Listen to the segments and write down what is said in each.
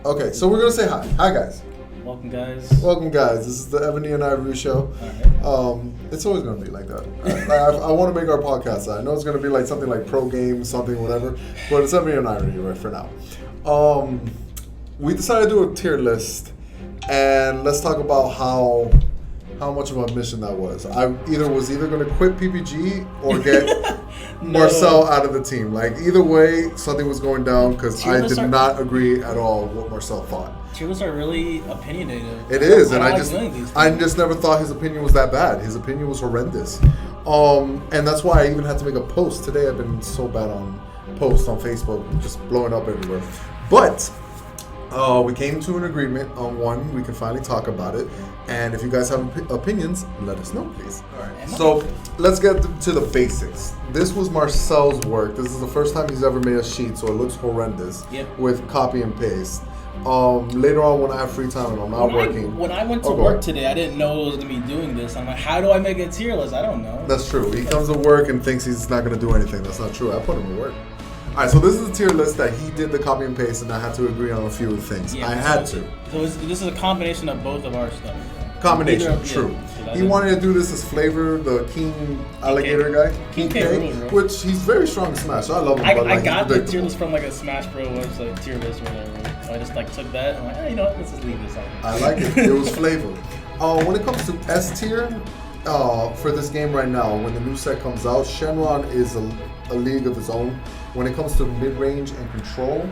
Okay, so we're gonna say hi. Hi, guys. Welcome, guys. Welcome, guys. This is the Ebony and Ivory show. All right. It's always gonna be like that. I want to make our podcast. I know it's gonna be like something like pro game, something whatever, but it's Ebony and Ivory right for now. We decided to do a tier list, and let's talk about how much of a mission that was. I was either going to quit PPG or get Marcel out of the team. Like, either way, something was going down because I did not agree at all what Marcel thought. Tier lists are really opinionated. It is, and I just never thought his opinion was that bad. His opinion was horrendous. And that's why I even had to make a post. Today I've been so bad on posts on Facebook, just blowing up everywhere. But we came to an agreement on one. We can finally talk about it. And if you guys have opinions, let us know, please. All right. So let's get to the basics. This was Marcel's work. This is the first time he's ever made a sheet, so it looks horrendous with copy and paste. Later on, when I have free time and I'm not working. When I went to work today, I didn't know I was going to be doing this. I'm like, how do I make a tier list? I don't know. That's true. He comes to work and thinks he's not going to do anything. That's not true. I put him to work. All right, so this is a tier list that he did the copy and paste, and I had to agree on a few things. I had to. So this is a combination of both of our stuff. Combination, true. He wanted to do this as Flavor, the King Alligator guy. King K, which he's very strong in Smash. So I love him. I got the tier list from like a Smash Bros. Website, tier list or whatever. So I just like took that and I'm like, hey, you know what, let's just leave this on. I like it. It was Flavor. When it comes to S tier, for this game right now, when the new set comes out, Shenron is a league of his own. When it comes to mid-range and control,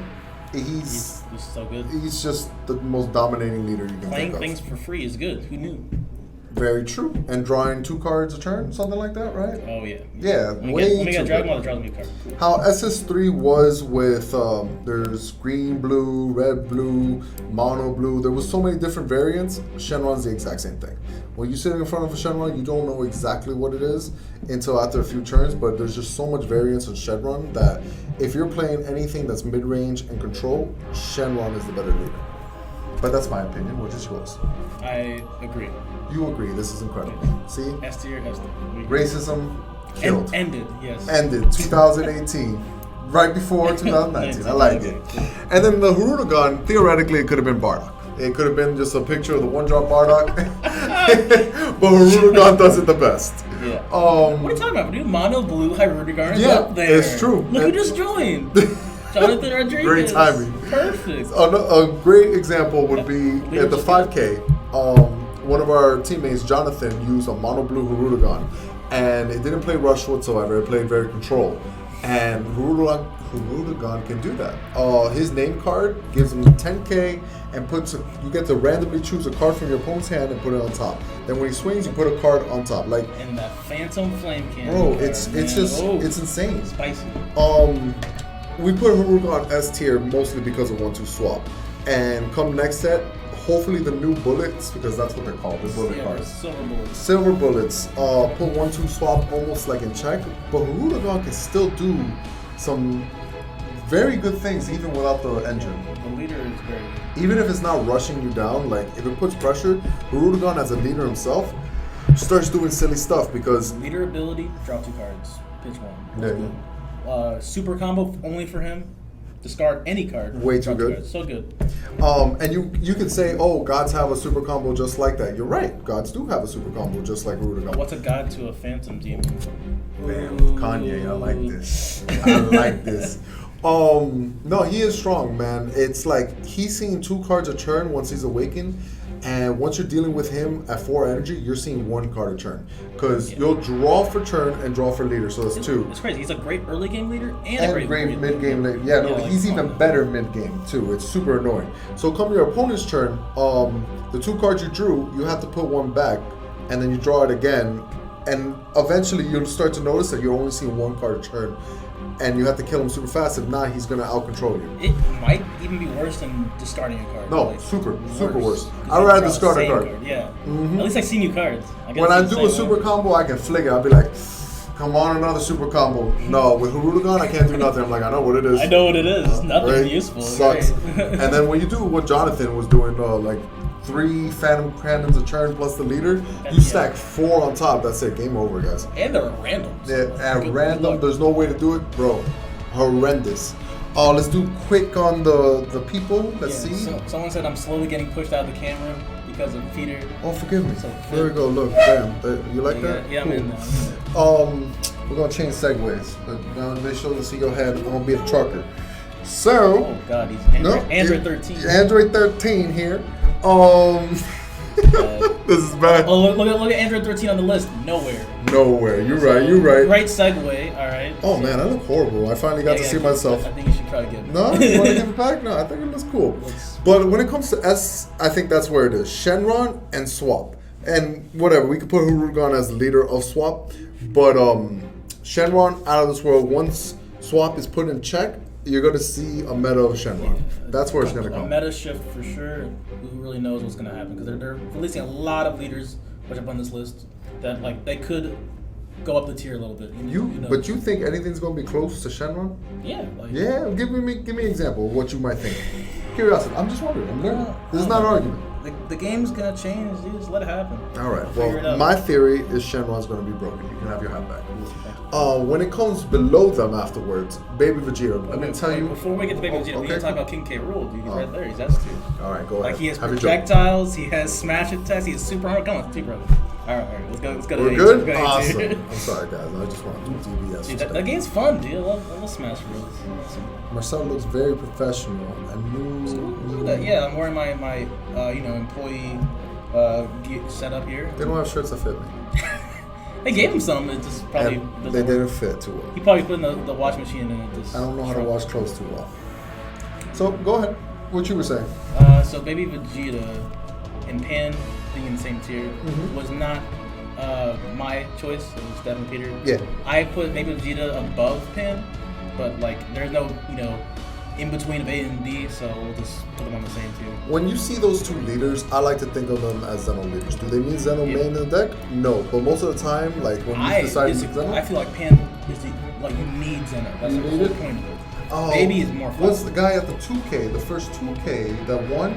he's so good. He's just the most dominating leader you can think of. Playing things for free is good. Who knew? Very true. And drawing 2 cards a turn, something like that, right? Oh, yeah. Yeah, when we got Dragon Ball, draws me a card. How SS3 was with, there's green, blue, red, blue, mono blue. There was so many different variants. Shenron's the exact same thing. When you're sitting in front of a Shenron, you don't know exactly what it is until after a few turns, but there's just so much variance in Shenron that if you're playing anything that's mid-range and control, Shenron is the better leader. But that's my opinion. What is yours? I agree. You agree. This is incredible. See? S tier. Racism killed. Ended, yes. Ended. 2018. Right before 2019. I like it. And then the Harutogan, theoretically, it could have been Bardock. It could have been just a picture of the one-drop Bardock. But Harutogan does it the best. Yeah. What are you talking about, dude? Mono Blue Harutogan is up there. It's true. Look who just joined. Jonathan Rodriguez. Great timing. Perfect. A great example would be at the 5K. One of our teammates, Jonathan, used a mono blue Harutogan, and it didn't play rush whatsoever. It played very control, and Harutogan can do that. His name card gives him 10K, and you get to randomly choose a card from your opponent's hand and put it on top. Then when he swings, you put a card on top. Like, and that Phantom Flame Cannon. Bro, it's insane. Spicy. We put Harutogan S tier mostly because of 1-2 swap, and come next set, hopefully the new bullets, because that's what they're called, the bullet cards. Silver bullets. Put 1-2 swap almost like in check, but Harutogan can still do some very good things even without the engine. The leader is very good. Even if it's not rushing you down, like if it puts pressure, Harutogan as a leader himself starts doing silly stuff because leader ability, drop 2 cards, pitch 1. Yeah. Super combo only for him. Discard any card. Way too good. So good. And you could say, oh, gods have a super combo just like that. You're right. Gods do have a super combo just like Harutogan. What's a god to a phantom demon? Bam, Kanye. I like this. I like this. No, he is strong, man. It's like he's seeing 2 cards a turn once he's awakened. And once you're dealing with him at 4 energy, you're seeing 1 card a turn. Because you'll draw for turn and draw for leader, so that's 2. It's crazy. He's a great early game leader and a great mid-game leader. Yeah, no, he's even better mid-game, too. It's super annoying. So come your opponent's turn, the 2 cards you drew, you have to put 1 back, and then you draw it again. And eventually you'll start to notice that you're only seeing 1 card a turn. And you have to kill him super fast. If not, he's going to out-control you. It might even be worse than discarding a card. No, like, super worse. I'd rather discard a card. Yeah. Mm-hmm. At least I see new cards. When I do a super combo, I can flick it. I'll be like, come on, another super combo. No, with Harutogan, I can't do nothing. I'm like, I know what it is. I know what it is. It's nothing useful. Sucks. And then when you do what Jonathan was doing, like 3 Phantom Cannons a turn plus the leader, you stack 4 on top. That's it. Game over, guys. And they're random. Yeah, at random. There's no way to do it, bro. Horrendous. Let's do quick on the people. Let's see. So, someone said I'm slowly getting pushed out of the camera because of Peter. Oh, forgive me. So, there we go. Look, bam. You like that? Yeah, cool. I'm in there. We're gonna change segues. Now they show the see your head. I'm gonna be the trucker. So. Oh God, he's Android 13. Android 13 here. This is bad. Oh, look at Android 13 on the list. Nowhere. You're right. Great segue. All right. Oh man, I look horrible. I finally got to see myself. I think you should try to give it. No, you want to give it back? No, I think it looks cool. But when it comes to S, I think that's where it is. Shenron and Swap. And whatever, we could put Hurugan as the leader of Swap. But Shenron, out of this world, once Swap is put in check, you're going to see a meta of Shenron. That's where it's going to come. A meta shift for sure. Who really knows what's going to happen? Because they're releasing a lot of leaders, which are on this list, that like they could go up the tier a little bit. But you think anything's going to be close to Shenron? Yeah. Yeah, give me an example of what you might think. Curiosity. I'm just wondering. I'm learning. This is not an argument. The game's gonna change, dude. Just let it happen. All right. Well, my theory is Shenron's gonna be broken. You can have your hat back. When it comes below them afterwards, Baby Vegeta. Let me tell you. Before we get to Baby Vegeta, we gotta talk about King K. Rool, dude. He's right there. He's S tier. All right, go ahead. Like he has projectiles. He has smash attacks. He has super hard. Come on, two brother. All right. Let's go. We're good. Awesome. I'm sorry, guys. I just want to do DBS. Dude, that game's fun, dude. I love Smash Bros. Awesome. Marcel looks very professional and new. Yeah, I'm wearing my employee setup here. They don't have shirts that fit me. They gave him some. It just probably they didn't fit too well. He probably put in the wash machine and it just. I don't know how to wash clothes too well. So go ahead. What you were saying? So Baby Vegeta and Pan being in the same tier was not my choice. It was definitely Peter. Yeah. I put Baby Vegeta above Pan, but like there's no in between of A and B, so we'll just put them on the same tier. When you see those two leaders, I like to think of them as Zeno leaders. Do they mean Zeno main in the deck? No, but most of the time, like when you decide to Zeno, I feel like Pan is you need Zeno. That's the whole point of it. Baby is more fun. What's the guy at the 2K, the first 2K that won?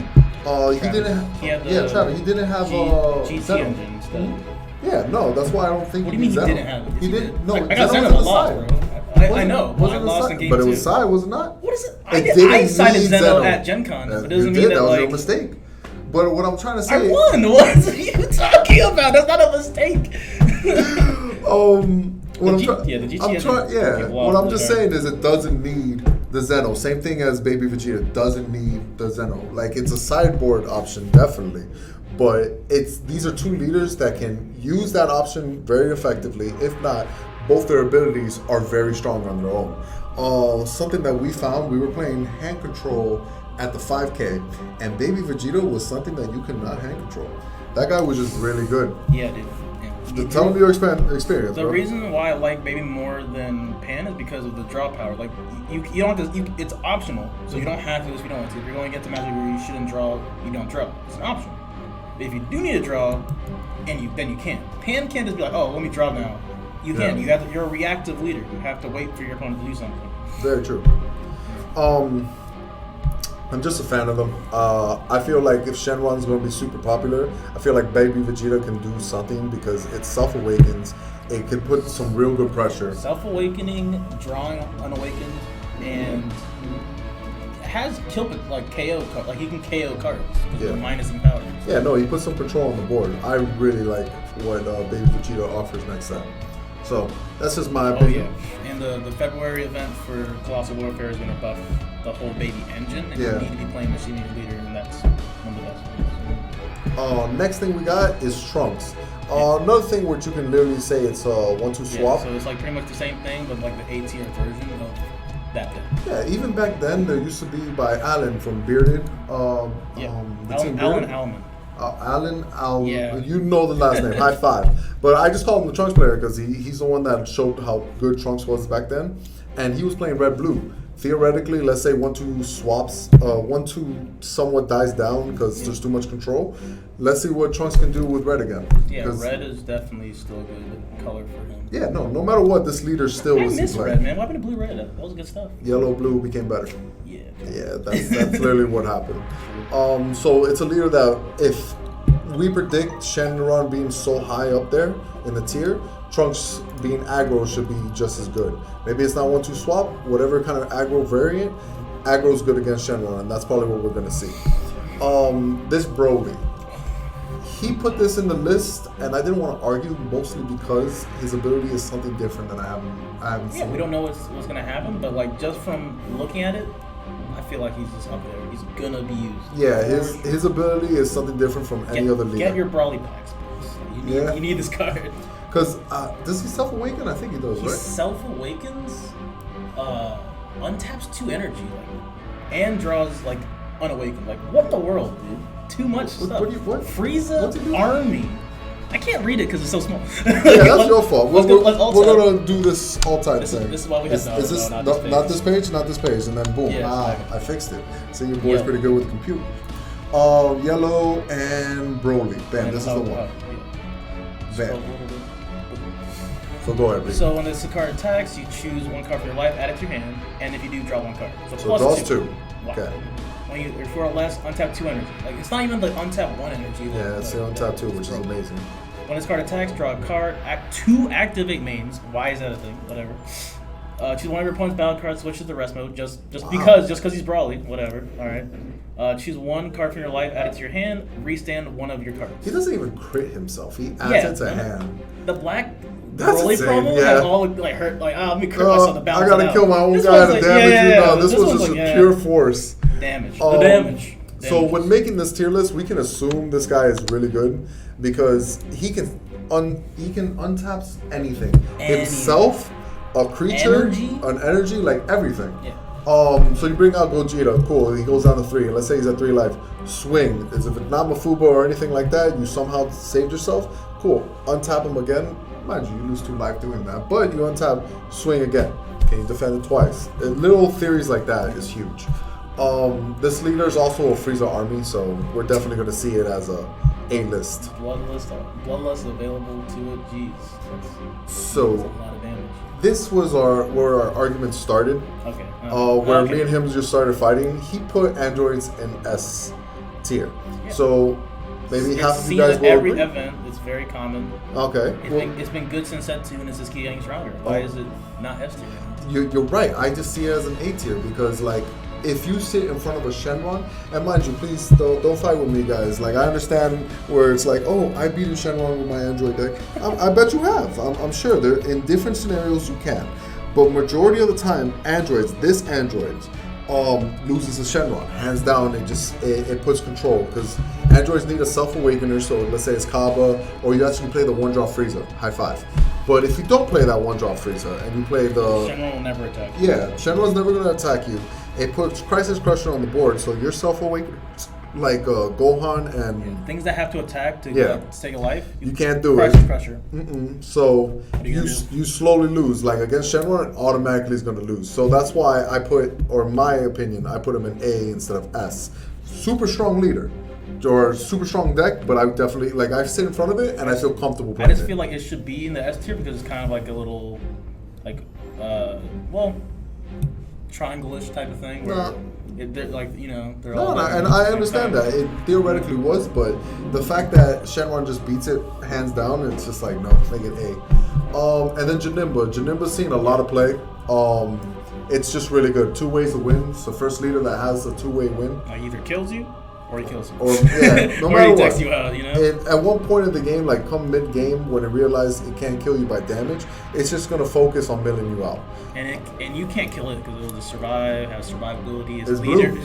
He didn't have. Travis. He didn't have GT Zeno. engine instead. Yeah, no, that's why I don't think. What do you mean he Zeno. didn't have it? He didn't. No, I got Zeno a lot, bro. I know. I lost in game 2. But it was side, was it not? What is it? I cited Zeno at Gen Con, but it doesn't mean that was your mistake. But what I'm trying to say, I won. What are you talking about? That's not a mistake. What I'm just saying is it doesn't need the Zeno. Same thing as Baby Vegeta doesn't need the Zeno. Like it's a sideboard option, definitely. But these are two leaders that can use that option very effectively. If not, both their abilities are very strong on their own. Something that we found, we were playing hand control at the 5K, and Baby Vegeta was something that you could not hand control. That guy was just really good. Yeah, dude. Tell me your experience. The reason why I like Baby more than Pan is because of the draw power. Like you don't have to. It's optional, so you don't have to if you don't want to. If you're going to get to matches where you shouldn't draw, you don't draw. It's an option. But if you do need to draw, then you can. Pan can't just be like, oh, let me draw now. You can. Yeah. You're a reactive leader. You have to wait for your opponent to do something. Very true. I'm just a fan of them. I feel like if Shenron's going to be super popular, I feel like Baby Vegeta can do something because it self-awakens. It can put some real good pressure. Self-awakening, drawing unawakened, and has kill like KO cards. Like he can KO cards because they're minus in power. Yeah, no, he put some control on the board. I really like what Baby Vegeta offers next set. So that's just my opinion. Oh yeah, and the February event for Colossal Warfare is going to buff the whole Baby engine, and you need to be playing Machine Leader, and that's one of the best ones. Next thing we got is Trunks. Another thing which you can literally say it's a 1-2 swap. So it's like pretty much the same thing, but like the A-tier version of that thing. Yeah, even back then there used to be by Alan from Bearded. Alan Alman. Alan, you know the last name. High five. But I just call him the Trunks player because he's the one that showed how good Trunks was back then, and he was playing red blue. Theoretically, let's say 1-2 swaps, 1-2 somewhat dies down because there's too much control. Let's see what Trunks can do with red again. Yeah, red is definitely still a good color for him. Yeah, no matter what, this leader still was. I miss red, man. What happened to blue red? That was good stuff. Yellow, blue became better. Yeah. Yeah, that's literally what happened. So it's a leader that if we predict Shenron being so high up there in the tier, Trunks being aggro should be just as good. Maybe it's not 1-2 swap, whatever kind of aggro variant, aggro's good against Shenron, and that's probably what we're gonna see. This Broly, he put this in the list, and I didn't want to argue, mostly because his ability is something different than I haven't seen. Yeah, we don't know what's gonna happen, but like just from looking at it, I feel like he's just up there. He's gonna be used. Yeah, his ability is something different from any other leader. Get your Broly packs, please. You need this card. Because does he self-awaken? I think he does, right? He self-awakens, untaps 2 energy, and draws like unawakened. Like what the world, dude? Too much stuff. What? Frieza army. I can't read it because it's so small. Yeah, that's your fault. We're gonna do this all-time thing. This is why we have not this page, not this page, and then boom, I fixed it. See, your boy's pretty good with the computer. Yellow and Broly. Bam, this is the one. Bam. So go ahead, please. So when this card attacks, you choose 1 card from your life, add it to your hand, and if you do, draw 1 card. So plus 2. Wow. Okay. When you if or less, untap 2 energy. Like it's not even like untap 1 energy. Yeah, it's the untap 2, which is amazing. When this card attacks, draw a card. Act 2 activate mains. Why is that a thing? Whatever. Choose one of your opponent's battle cards. Switch to the rest mode. Just because he's Broly. Whatever. All right. Choose 1 card from your life. Add it to your hand. Restand 1 of your cards. He doesn't even crit himself. He adds it to hand. The black That's Broly insane, promo yeah. had all like hurt. Like let me crit myself to balance I gotta it out. kill my own This guy one's to like, damage you. No, this was just like, pure force. Damage. The damage. So when making this tier list, we can assume this guy is really good because he can untap anything. Himself, a creature, an energy, like everything. Yeah. So you bring out Gogeta, cool. He goes down to 3. Let's say he's at 3 life. Swing. As if it's not Mafuba or anything like that, you somehow saved yourself. Cool. Untap him again. Mind you, you lose 2 life doing that, but you untap, swing again. Can you defend it twice? Little theories like that is huge. This leader is also a Frieza army, so we're definitely going to see it as a A-list. Bloodlust available to it. Jeez, that's a lot of damage. This was where our argument started. Okay. Where me and him just started fighting. He put androids in S tier. Yeah. So maybe half of you guys will every agree. Event. It's very common. Okay. It's been good since set 2 and it's just keep getting stronger. Why is it not S tier? You're right. I just see it as an A tier because like if you sit in front of a Shenron, and mind you, please don't fight with me, guys. Like I understand where it's like, oh, I beat a Shenron with my Android deck. I bet you have. I'm sure there in different scenarios you can, but majority of the time, this android loses a Shenron hands down. It puts control because androids need a self-awakener. So let's say it's Kaba, or you actually play the 1-drop Frieza. High five. But if you don't play that 1-drop Frieza and you play the Shenron will never attack you. Yeah, Shenron's never gonna attack you. It puts Crisis Crusher on the board, so you're self-awakened, like Gohan and things that have to attack to take a life. You can't do Crisis Crusher. So you slowly lose. Like against Shenron, automatically is gonna lose. So that's why my opinion, I put him in A instead of S. Super strong leader. Or super strong deck, but I definitely I sit in front of it and I feel comfortable playing it. I just feel like it should be in the S tier because it's kind of like a little, triangle-ish type of thing. Where they're all. And I understand that it theoretically was, but the fact that Shenron just beats it hands down, it's just like no, make it A. And then Janimba's seen a lot of play. It's just really good. 2 ways to win. It's the first leader that has a 2-way win. Either kills you. Or he kills you. Or no or matter he what. takes you out, At one point in the game, like come mid-game, when it realizes it can't kill you by damage, it's just going to focus on milling you out. And you can't kill it because it'll just survive, have survivability. His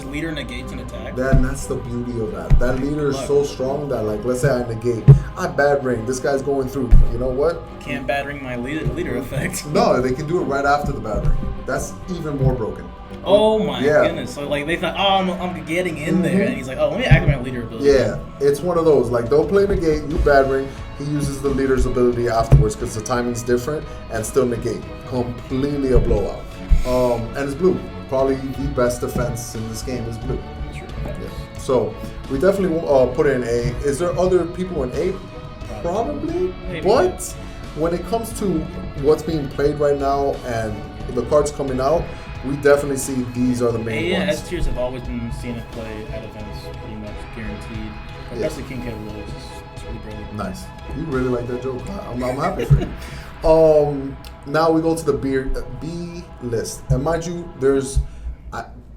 leader negates an attack. That's the beauty of that. That leader is so strong that, let's say I negate. I bad ring. This guy's going through. You know what? Can't bad ring my leader effect. No, they can do it right after the bad ring. That's even more broken. Oh my goodness! So they thought, I'm getting in there, and he's like, let me activate my leader ability. Yeah, it's one of those. Don't play negate. You bad ring. He uses the leader's ability afterwards because the timing's different, and still negate. Completely a blowout. And it's blue. Probably the best defense in this game is blue. Sure. Yeah. So we definitely put it in A. Is there other people in A? Probably. Maybe. But when it comes to what's being played right now and the cards coming out, we definitely see these are the main ones. S tiers have always been seen at play at events, pretty much guaranteed. Especially King K. Will is Nice. You really like that joke. I'm happy for you. Now we go to the B list, and mind you, there's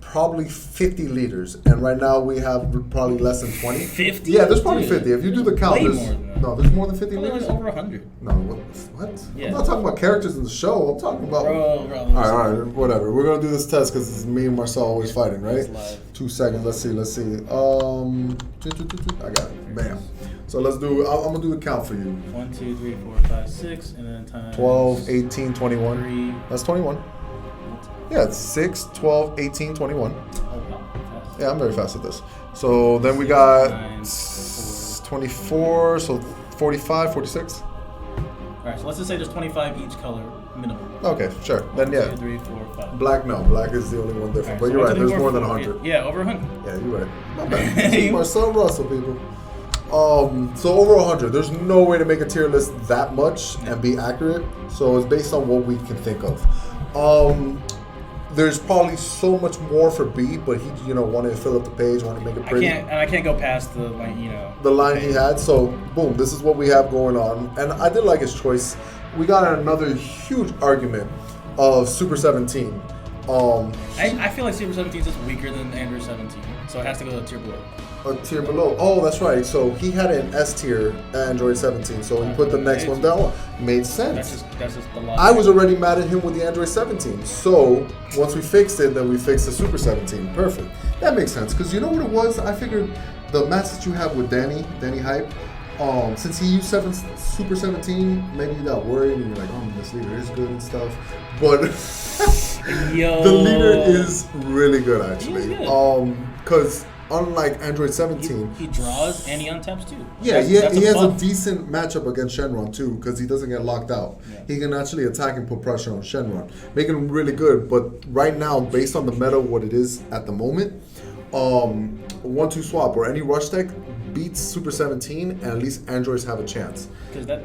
probably 50 leaders, and right now we have probably less than 20. 50? Yeah, there's probably 50. If you do the count, way there's more than that. no, there's more than 50 leaders. Like over 100. No, what? Yeah. I'm not talking about characters in the show. I'm talking about. Bro, all right, whatever. We're gonna do this test because it's me and Marcel always fighting, right? It's live. 2 seconds. Let's see. I got it. Bam. So let's do. I'm gonna do the count for you. 1, 2, 3, 4, 5, 6, and then times 12, 18, 21. 3. That's 21. Yeah, it's 6, 12, 18, 21. Oh, wow. Fast. Yeah, I'm very fast at this. So then we got 9, 24, so 45, 46. Alright, so let's just say there's 25 each color minimum. Okay, sure. 1, Then yeah. 2, 3, 4, 5. Black, no. Black is the only one different. Alright, But so you're 1, right, 2, 3, there's 4, more than 4. 100. Yeah, over 100. Yeah, you're right. Not bad. This is Marcel Russell, people. So over 100. There's no way to make a tier list that much and be accurate. So it's based on what we can think of. There's probably so much more for B, but he, wanted to fill up the page, wanted to make it pretty. I can't go past the the line he had. So boom, this is what we have going on, and I did like his choice. We got another huge argument of Super 17. I feel like Super 17 is just weaker than Android 17, so it has to go to a tier below. A tier below. Oh, that's right. So he had an S tier Android 17. So he put the next one down. Made sense. That's just the logic. I was already mad at him with the Android 17. So once we fixed it, then we fixed the Super 17. Perfect. That makes sense. Because you know what it was? I figured the match that you have with Danny Hype, since he used Super 17, maybe you got worried and you're like, oh, this leader is good and stuff. But the leader is really good, actually. Because unlike Android 17, he draws and he untaps too. Yeah, he has a decent matchup against Shenron too, because he doesn't get locked out. Yeah. He can actually attack and put pressure on Shenron, making him really good. But right now, based on the meta, what it is at the moment, 1-2 swap or any rush deck beats Super 17, and at least Androids have a chance. Because that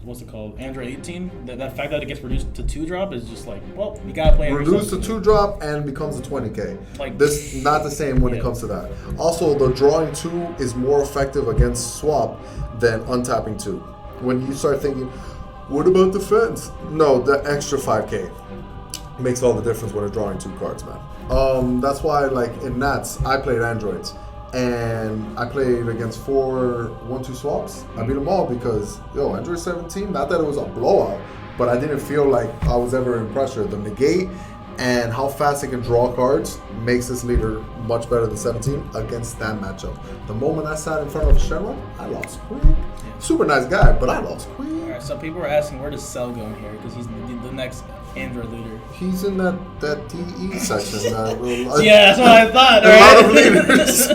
what's it called? Android 18. That fact that it gets reduced to 2-drop is just like, well, you gotta play. Reduced to 2-drop and becomes a 20k. Like this, not the same when it comes to that. Also, the drawing 2 is more effective against swap than untapping 2. When you start thinking, what about defense? No, the extra 5k makes all the difference when you're drawing 2 cards, man. That's why, like in Nats, I played Androids. And I played against 4 1-2 swaps. I beat them all because, Android 17, not that it was a blowout, but I didn't feel like I was ever in pressure. The negate and how fast it can draw cards makes this leader much better than 17 against that matchup. The moment I sat in front of Shenron, I lost quick. Yeah. Super nice guy, but I lost quick. All right, so people are asking, where does Cell go in here? Because he's the next Android leader. He's in that DE section. Yeah, that's what I thought. A lot of leaders.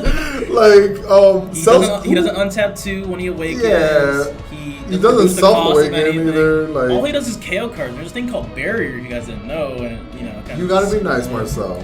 He doesn't untap 2 when he awakens. Yeah. He doesn't self-awaken either. Like, all he does is KO cards. There's this thing called Barrier you guys didn't know, and you gotta be nice, Marcel.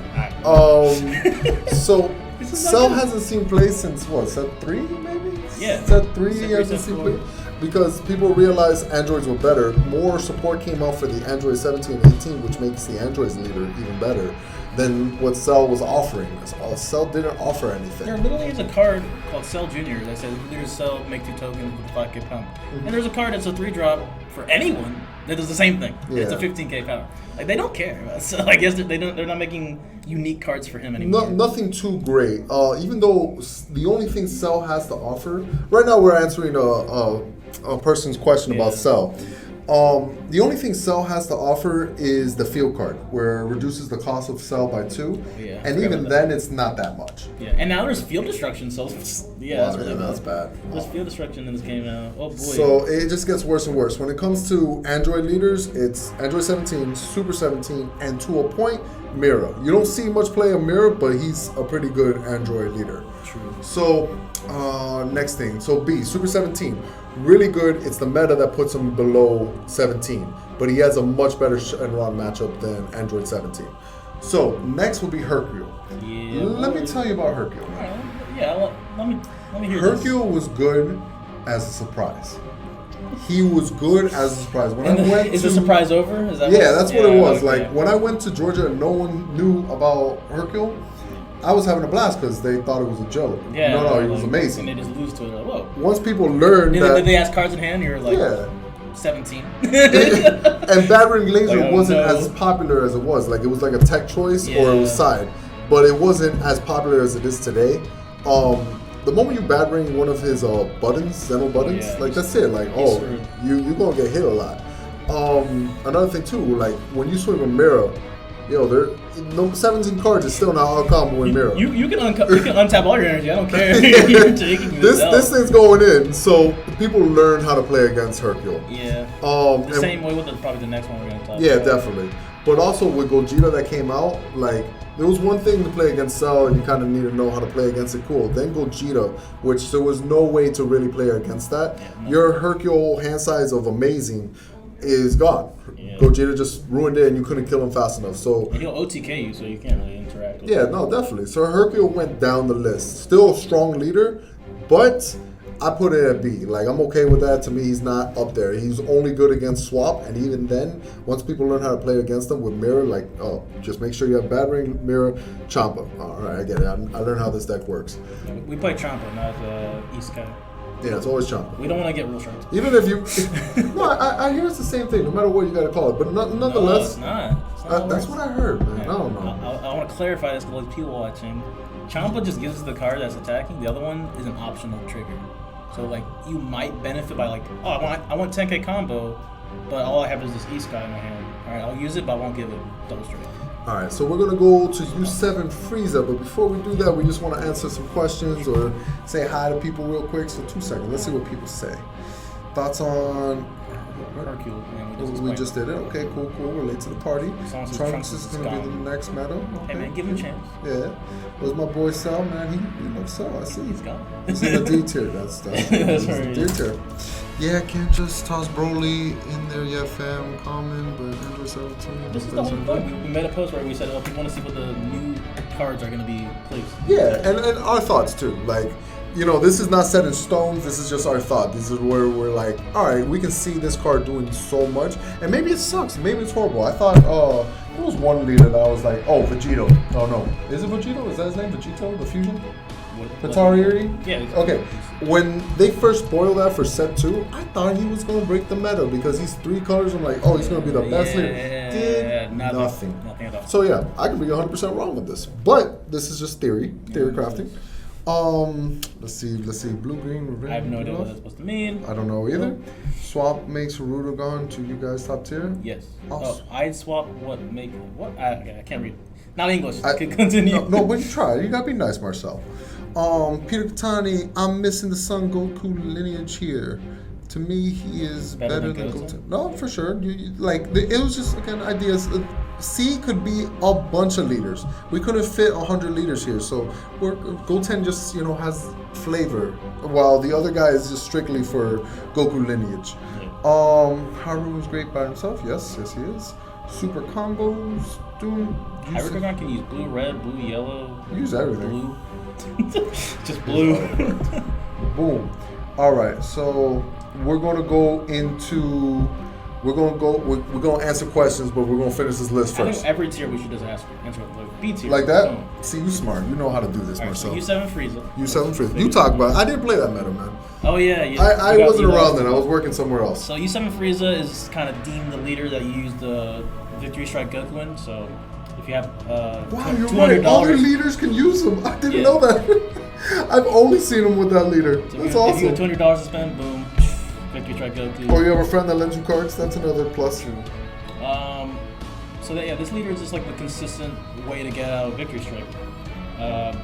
So Cell hasn't seen play since what? Set 3 maybe? Yeah. Set 3 he hasn't seen play. Because people realized Androids were better. More support came out for the Android 17 and 18, which makes the Androids leader even better than what Cell was offering. Cell didn't offer anything. There literally is a card called Cell Junior that says there's Cell, make 2 tokens with a 5k pump. Mm-hmm. And there's a card that's a 3-drop for anyone that does the same thing. Yeah. It's a 15k power. Like, they don't care. So I guess they're not making unique cards for him anymore. Nothing too great. Even though the only thing Cell has to offer right now, we're answering a person's question about Cell. The only thing Cell has to offer is the field card, where it reduces the cost of Cell by 2, and even then it's not that much. Yeah, and now there's field destruction, so that's bad. There's field destruction in this game now. Oh boy. So it just gets worse and worse. When it comes to Android leaders, it's Android 17, Super 17, and to a point, Mira. You don't see much play of Mira, but he's a pretty good Android leader. True. So next thing, so B, Super 17. Really good. It's the meta that puts him below 17, but he has a much better Shenron matchup than Android 17. So next will be Hercule. Yeah. Let me tell you about Hercule. Let me hear Hercule was good as a surprise. He was good as a surprise. Is the surprise over? Is that that's what it was. Okay. Like when I went to Georgia and no one knew about Hercule, I was having a blast because they thought it was a joke. Yeah. No, it was amazing. And they just lose to it. Like, whoa. Once people learned that... Did they ask cards in hand? You're like... Yeah. 17. And Battering Laser like, wasn't as popular as it was. Like, it was like a tech choice or it was side. But it wasn't as popular as it is today. The moment you Battering one of his buttons, Zeno buttons, like that's it. Like, you're gonna get hit a lot. Another thing too, like when you swing a mirror, there 17 cards is still not all combo with mirror. You can untap all your energy. I don't care. You're taking this thing's going in. So people learn how to play against Hercule. Yeah. The same way with probably the next one we're gonna talk about. Yeah, definitely. But also with Gogeta that came out, like there was one thing to play against Cell and you kind of need to know how to play against it. Cool. Then Gogeta, which there was no way to really play against that. Yeah, no. Your Hercule hand size of amazing is gone. Yeah. Gogeta just ruined it and you couldn't kill him fast enough. So and he'll OTK you, so you can't really interact with him. No, definitely. So Hercule went down the list. Still a strong leader, but I put it at B. Like, I'm okay with that. To me, he's not up there. He's only good against Swap, and even then, once people learn how to play against him with Mirror, like, just make sure you have Battering, Mirror, Champa. All right, I get it. I learned how this deck works. We play Champa, not Isekai. Yeah, it's always Champa. We don't want to get real sharp. Even if you... No, I hear it's the same thing, no matter what you got to call it. But nonetheless... No, it's not. That's what I heard, man. Yeah. I don't know. I want to clarify this because people watching. Champa just gives us the card that's attacking. The other one is an optional trigger. So, like, you might benefit by, like, I want 10k combo, but all I have is this Isekai in my hand. All right, I'll use it, but I won't give it double straight. All right, so we're going to go to U7 Frieza, but before we do that, we just want to answer some questions or say hi to people real quick. So 2 seconds. Let's see what people say. Thoughts on... Hercule. We just did it. Okay, cool. We're late to the party. Trunks is going to be the next medal. Okay. Hey, man, give him a chance. Yeah. Where's my boy Sal, man? He loves Sal. I see. He's gone. He's in the D tier. That's right. D tier. Yeah, can't just toss Broly in there yet, fam. Common, but Android 17. This is the whole thing. We made a post where we said, we want to see what the new cards are going to be placed. Yeah, and our thoughts, too. Like, this is not set in stone. This is just our thought. This is where we're like, all right, we can see this card doing so much. And maybe it sucks. Maybe it's horrible. I thought, there was one leader that I was like, Vegeta. Oh, no. Is it Vegeta? Is that his name? Vegito? The Fusion? Patarieri? Yeah. Okay. When they first spoiled that for set 2, I thought he was going to break the meta because he's 3 colors. I'm like, he's going to be the best leader. Did nothing. Nothing at all. So, yeah, I could be 100% wrong with this. But this is just theory crafting. Let's see. Blue, green, red. I have no idea what that's supposed to mean. I don't know either. Swap makes Rudogon to you guys top tier? Yes. I'd swap what? I can't read. Not English. Continue. No, but you try. You gotta be nice, Marcel. Peter Katani, I'm missing the Son Goku lineage here. To me, he is better than Goku. No, for sure. It was just, again, ideas. C could be a bunch of leaders. We couldn't fit 100 leaders here, so Goten just has flavor, while the other guy is just strictly for Goku lineage. Yeah. Haru's great by himself. Yes, he is. Super combos. Haruka can use blue, red, blue, yellow. Use everything. Blue. Just blue. Boom. All right, so we're gonna go into. We're gonna answer questions, but we're gonna finish this list first. I think every tier we should just answer like B tier. Like that? See, you smart. You know how to do this, Marcel. Right, so U7 Frieza. U7 Frieza. You talk about it. I didn't play that meta, man. Oh yeah. I wasn't around then. I was working somewhere else. So U7 Frieza is kind of deemed the leader that you use the Victory Strike Goku in. So if you have you're right. Other leaders can use them. I didn't know that. I've only seen them with that leader. So that's awesome. If you have $200 to spend, boom. Victory Strike Goku. Or you have a friend that lends you cards, that's another plus. So this leader is just like the consistent way to get out of Victory Strike.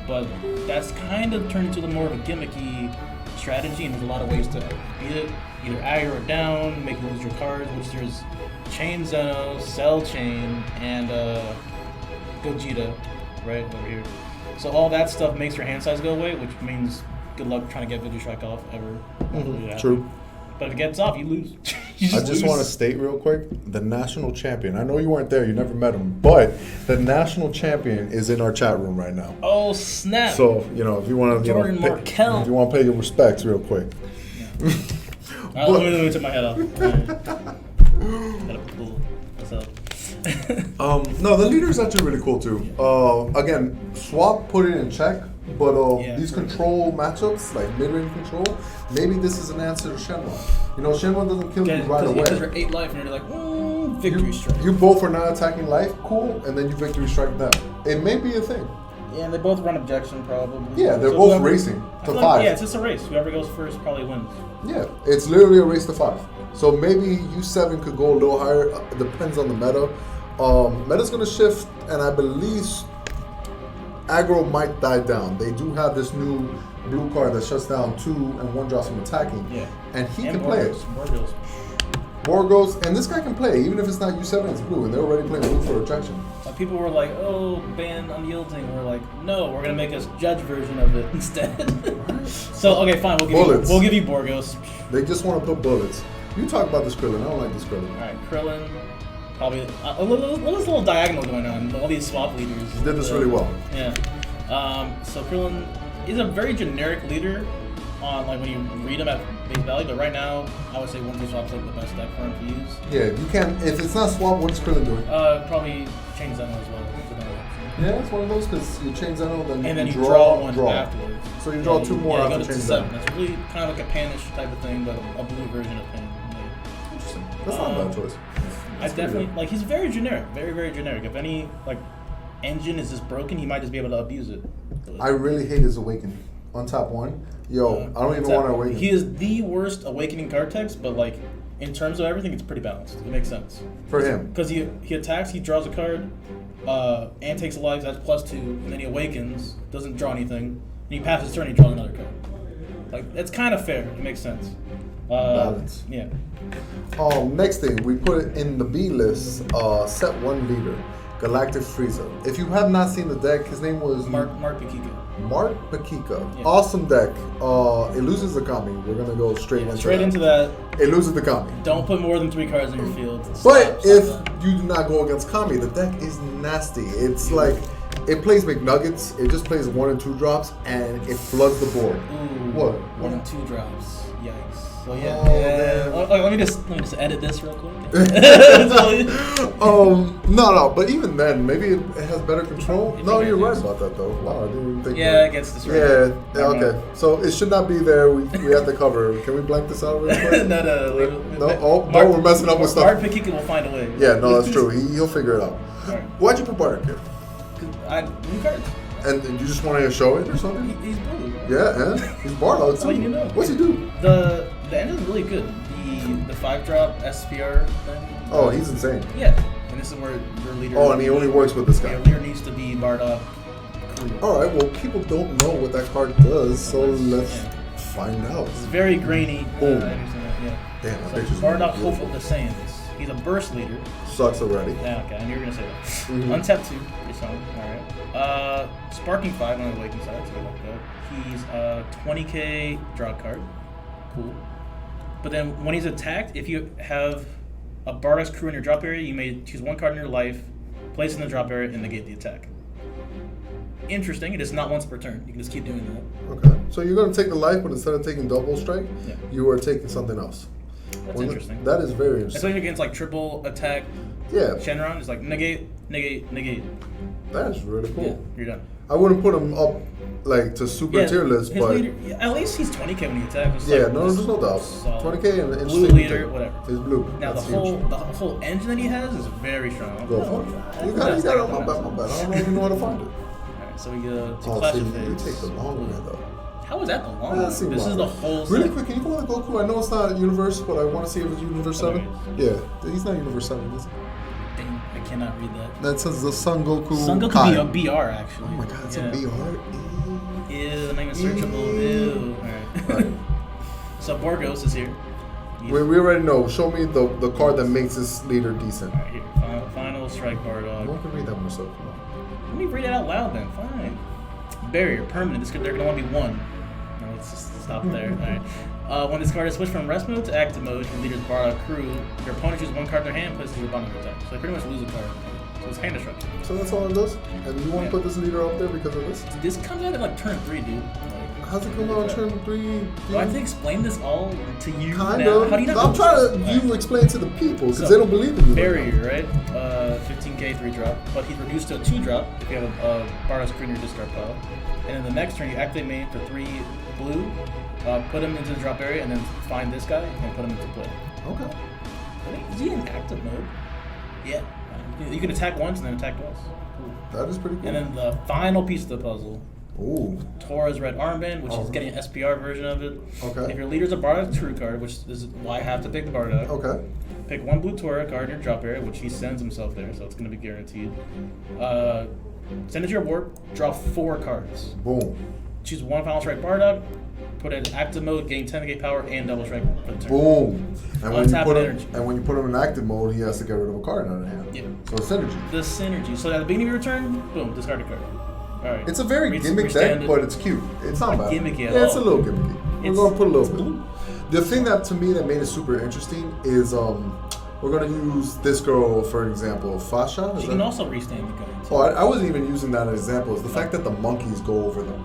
But that's kind of turned into more of a gimmicky strategy, and there's a lot of ways to beat it. Either aggro it down, make you lose your cards, which there's Chain Zeno, Cell Chain, and Gogeta right over here. So all that stuff makes your hand size go away, which means good luck trying to get Victory Strike off ever. True. But if it gets off, you lose. I just want to state real quick, the national champion. I know you weren't there, you never met him, but the national champion is in our chat room right now. Oh snap! So if you want to, Marcel. If you want to pay your respects real quick. Yeah. Let me take my head off. Gotta pull this up. No, the leader is actually really cool too. Again, Swap put it in check, but these control matchups, like mid-range control, maybe this is an answer to Shenron. You know, Shenron doesn't kill you right away. Because you're 8 life and you're like, victory strike. You both are not attacking life, cool, and then you victory strike them. It may be a thing. Yeah, and they both run objection probably. Yeah, they're both racing to 5. Yeah, it's just a race. Whoever goes first probably wins. Yeah, it's literally a race to 5. So maybe U7 could go a little higher. It depends on the meta. Meta's going to shift, and I believe aggro might die down. They do have this new blue card that shuts down 2 and 1 drops from attacking. Yeah. And he can play it. Borgos, and this guy can play, even if it's not U7, it's blue, and they're already playing blue for rejection. People were like, oh, ban unyielding. We're like, no, we're going to make a judge version of it instead. So, okay, fine, we'll give you Borgos. They just want to put bullets. You talk about this Krillin. I don't like this Krillin. Alright, Krillin, probably a little diagonal going on. All these swap leaders. He did this really well. Yeah. So Krillin is a very generic leader on like when you read him at base value, but right now I would say 1-2 swap's like the best deck for him to use. Yeah, you can. If it's not swap, what is Krillin doing? Probably change Zeno as well. Yeah, it's one of those because you change Zeno, then you draw one afterwards. So you draw 2 more after change Zeno. That's really kind of like a Panish type of thing, but a blue version of Pan. Interesting. That's not a bad choice. I definitely like. He's very generic, very generic. If any like engine is just broken, he might just be able to abuse it. I really hate his Awakening on top 1. Yo, I don't even want to Awaken. He is the worst Awakening card text, but like in terms of everything, it's pretty balanced. It makes sense for him because he attacks, he draws a card, and takes a life. That's +2, and then he awakens, doesn't draw anything, and he passes his turn, he draws another card. Like it's kind of fair. It makes sense. Balance. Yeah. Next thing, we put it in the B list, set 1 leader, Galactic Frieza. If you have not seen the deck, his name was Mark Pakika. Mark Pakika. Yeah. Awesome deck. It loses the Kami. We're gonna go straight into that. It loses the Kami. Don't put more than 3 cards in your field. But if you do not go against Kami, the deck is nasty. It's like it plays McNuggets. It just plays 1 and 2 drops, and it floods the board. Ooh, what? 1 and 2 drops. Yikes. So yeah. Let me just edit this real quick. No, but even then, maybe it has better control. No, you're right about that though. Wow, I didn't even think. Yeah, it gets destroyed. Yeah, okay. So it should not be there. We have to cover. Can we blank this out real quick? No. We're messing up with stuff. Mark Pakika will find a way. Yeah, no, that's true. He'll figure it out. Right. Why'd you put Bardock here? New cards. And you just want to show it or something? He's blue. Yeah, and he's Bardock. That's all you need to know. What's he do? The engine's really good. The 5-drop SPR thing. Oh, he's insane. Yeah, and this is where your leader. Oh, and he only works with this guy. Your leader needs to be Bardock. All right. Well, people don't know what that card does, so let's find out. It's very grainy. Oh. Yeah. Damn, so Bardock Hope of the Saiyans. He's a burst leader. Sucks already. Yeah, okay, and you're gonna say that. Untap 2, your son. Alright. Sparking 5 on the Awakening side, so I like that. He's 20k draw card. Cool. But then when he's attacked, if you have a Bardock's crew in your drop area, you may choose 1 card in your life, place it in the drop area, and negate the attack. Interesting. It is not once per turn. You can just keep doing that. Okay. So you're gonna take the life, but instead of taking double strike, you are taking something else. That's interesting. That is very interesting. Especially against like triple attack. Yeah. Shenron is like negate. That is really cool. Yeah, you're done. I wouldn't put him up like to super tier list, but leader, at least he's 20k when he attacks. Yeah, there's no doubt. 20k and blue leader, whatever. He's blue. Now the whole engine that he has is very strong. Go for it. You got it. My bad. I don't even know how to find it. Alright, so we go to Clash of Fates. You take the long way though. How is that the long one? This is the whole Really quick, can you go to Goku? I know it's not Universe, but I want to see if it's Universe 7. Yeah, he's not Universe 7, is he? Dang, I cannot read that. That says the Son Goku. Son Goku be a BR, actually. Oh my god, it's a BR? Ew, not even searchable. Ew. Alright. So Borgos is here. We already know. Show me the card that makes this leader decent. Alright, here. Final Strike Bardock. No one can read that myself. Let me read it out loud then. Fine. Barrier, permanent. They're going to only be 1. Let's just stop there. Alright. When this card is switched from rest mode to active mode, your leader's Bardock crew, your opponent chooses 1 card in their hand, places your bottom of attack. So they pretty much lose a card. So it's hand destruction. So that's all it does? And you want to put this leader up there because of this? This comes out at like turn 3, dude. I How's it come out on turn 3? Do I have to explain this all to you Kind now? of. How do you not I'm trying to you explain to the people because they don't believe in you. Barrier, right? 15k 3-drop, but he's reduced to a 2-drop if you have a Bardock screen or discard pile. And then the next turn, you activate main for 3 blue, put him into the drop area, and then find this guy and put him into play. Okay. Is he in active mode? Yeah. You can attack once and then attack twice. Cool. That is pretty cool. And then the final piece of the puzzle. Ooh. Tora's red armband, which is getting an SPR version of it. Okay. If your leader's a Bardock True card, which is why I have to pick the Bardock. Okay. Pick 1 blue Tora card in your drop area, which he sends himself there, so it's going to be guaranteed. Send it to your warp, draw 4 cards. Boom. Choose 1 Final Strike Bardock, put it in active mode, gain 10k power, and double strike for the turn. Boom. And when you put him in active mode, he has to get rid of a card out of hand. Yep. So synergy. The synergy. So at the beginning of your turn, boom, discard a card. All right. It's a very gimmick deck, but it's cute. It's not bad. Gimmicky at yeah, it's a all. little gimmicky. We're gonna put a little bit. The thing that to me that made it super interesting is we're gonna use this girl for an example, Fasha. She can also restand the gun. Oh, I wasn't even using that as an example. It's the fact that the monkeys go over them.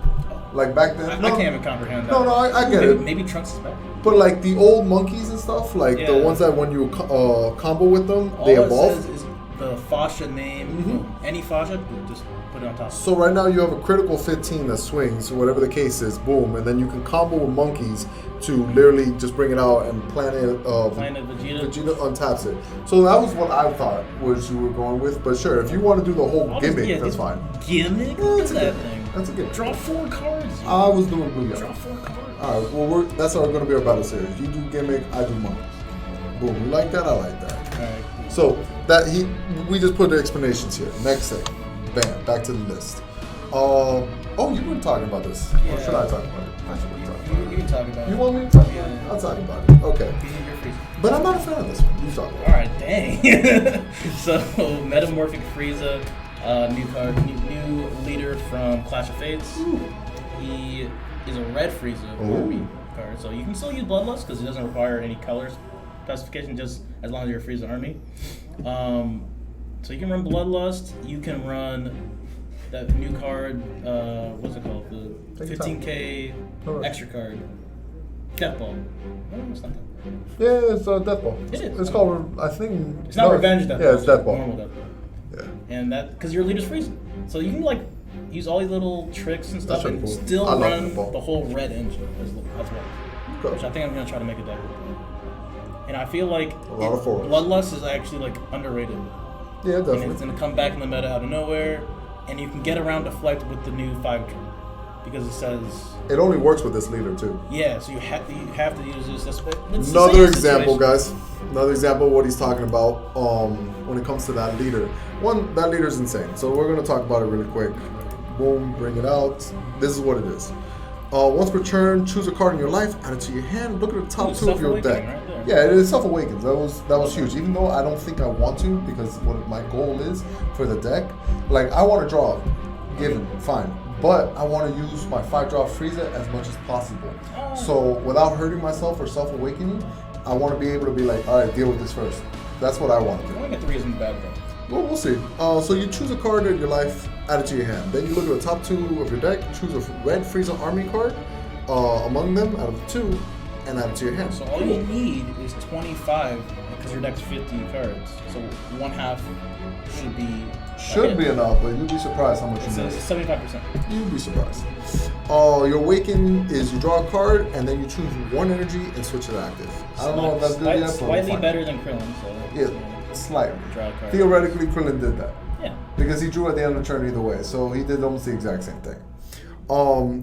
Like back then. I can't even comprehend that. No, I get it. Maybe Trunks is back. But like the old monkeys and stuff, like the ones that when you combo with them, they evolve. All it says is the fascia name. Any fascia, just put it on top. So right now you have a critical 15 that swings, whatever the case is, boom, and then you can combo with monkeys to literally just bring it out and Planet Vegeta untaps it. So that was what I thought was you were going with. But sure, if you want to do the whole gimmick, that's fine. Gimmick? What's that thing? That's a gimmick. Draw 4 cards. I was doing blue. Draw 4 cards. All right, well that's going to be our battle series. You do gimmick, I do monkeys. Boom, you like that? I like that. All right. Cool. So we just put the explanations here. Next thing, bam, back to the list. Oh, you were talking about this. Yeah. Or should I talk about it? You can talk about it. You want me to talk about it? Yeah. I'll talk about it. Okay. You're free. But I'm not a fan of this one. You talk about it. Alright, dang. So, Metamorphic Frieza, new card, new leader from Clash of Fates. Ooh. He is a red Frieza army card. So you can still use Bloodlust because it doesn't require any color specification, just as long as you're a Frieza army. So you can run Bloodlust. You can run that new card, what's it called? The 15k extra card. Death Ball. No, it's not that. Yeah, it's Death Ball. It is. It's called, I think... It's not Revenge Death Ball. Yeah, it's Death Ball. Normal Death Ball. Yeah. And that, because your leader's Frieza. So you can, like, use all these little tricks and stuff and cool. still run the whole red engine as well. Okay. Which I think I'm going to try to make a deck with. And I feel like Bloodlust is actually, like, underrated. Yeah, definitely. And it's going to come back in the meta out of nowhere. And you can get around Deflect with the new 5-drop. Because it says... It only works with this leader, too. Yeah, so you have to use this. Another example, guys. Another example of what he's talking about when it comes to that leader. One, that leader is insane. So we're going to talk about it really quick. Boom, bring it out. This is what it is. Once per turn, choose a card in your life, add it to your hand, look at the top 2 of your deck. Right yeah, it is self-awakens. That was huge. Even though I don't think I want to, because what my goal is for the deck, like I want to draw, given, fine. But I want to use my 5-drop Frieza as much as possible. So without hurting myself or self-awakening, I want to be able to be like, all right, deal with this first. That's what I want to do. I want to get 3 isn't bad though. Well, we'll see. So you choose a card in your life, add it to your hand. Then you look at the top 2 of your deck, choose a red Frieza army card among them out of the 2, and add it to your hand. So all you need is 25 because your deck's 50 cards. So 1/2 should be... Should be enough, but you'd be surprised how much you miss. 75%. You'd be surprised. Your awaken is you draw a card and then you choose 1 energy and switch it active. I don't know if that's good yet, but slightly better than Krillin. So yeah, slightly. Draw a card. Theoretically, Krillin did that. Yeah. Because he drew at the end of the turn either way, so he did almost the exact same thing.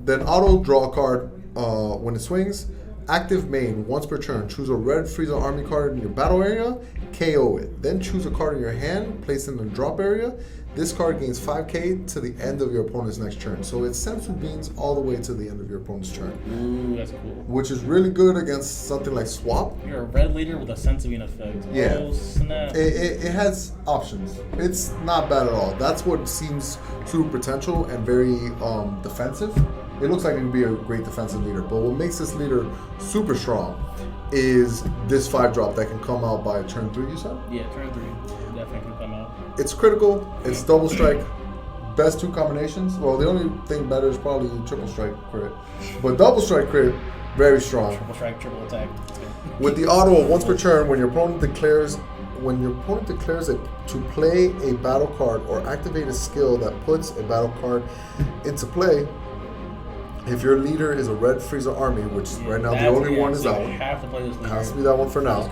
Then auto draw a card when it swings. Active main, once per turn, choose a red Frieza army card in your battle area, KO it. Then choose a card in your hand, place it in the drop area. This card gains 5k to the end of your opponent's next turn. So it sensu beans all the way to the end of your opponent's turn. Ooh, that's cool. Which is really good against something like Swap. You're a red leader with a sensu bean effect. Yeah. Oh, snap. It has options. It's not bad at all. That's what seems true potential and very defensive. It looks like it can be a great defensive leader, but what makes this leader super strong is this 5-drop that can come out by turn 3, you said? Yeah, turn 3. Definitely can come out. It's critical, it's double strike, best two combinations. Well, the only thing better is probably triple strike crit, but double strike crit, very strong. Triple strike, triple attack. With the auto of once per turn, when your opponent declares it to play a battle card or activate a skill that puts a battle card into play. If your leader is a red Frieza army, which right now the only one is that one. You have to play this leader. Has to be that one for now.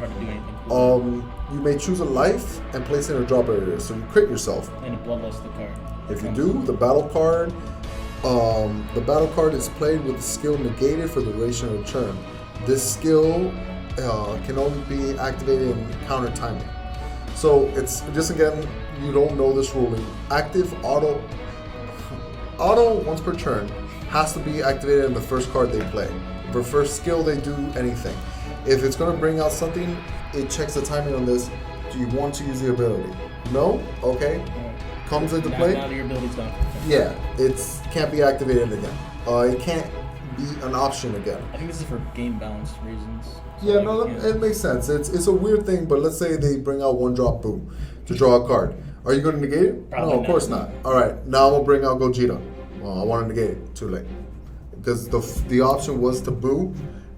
You may choose a life and place it in a drop area, so you crit yourself. And a bloodlust the card. If you do, the battle card is played with the skill negated for the duration of the turn. This skill can only be activated in counter timing. So it's just again, you don't know this ruling. Active auto once per turn has to be activated in the first card they play. For first skill they do anything. If it's going to bring out something, it checks the timing on this. Do you want to use the ability? No? Okay. Comes into play. Now your ability's done. Yeah, it can't be activated again. It can't be an option again. I think this is for game balance reasons. So yeah, no, it makes sense. It's a weird thing, but let's say they bring out one drop boom to draw a card. Are you going to negate it? Probably no, of course not. All right, now I'm going to bring out Gogeta. Well, I want to negate it. Too late. Because the option was to boo.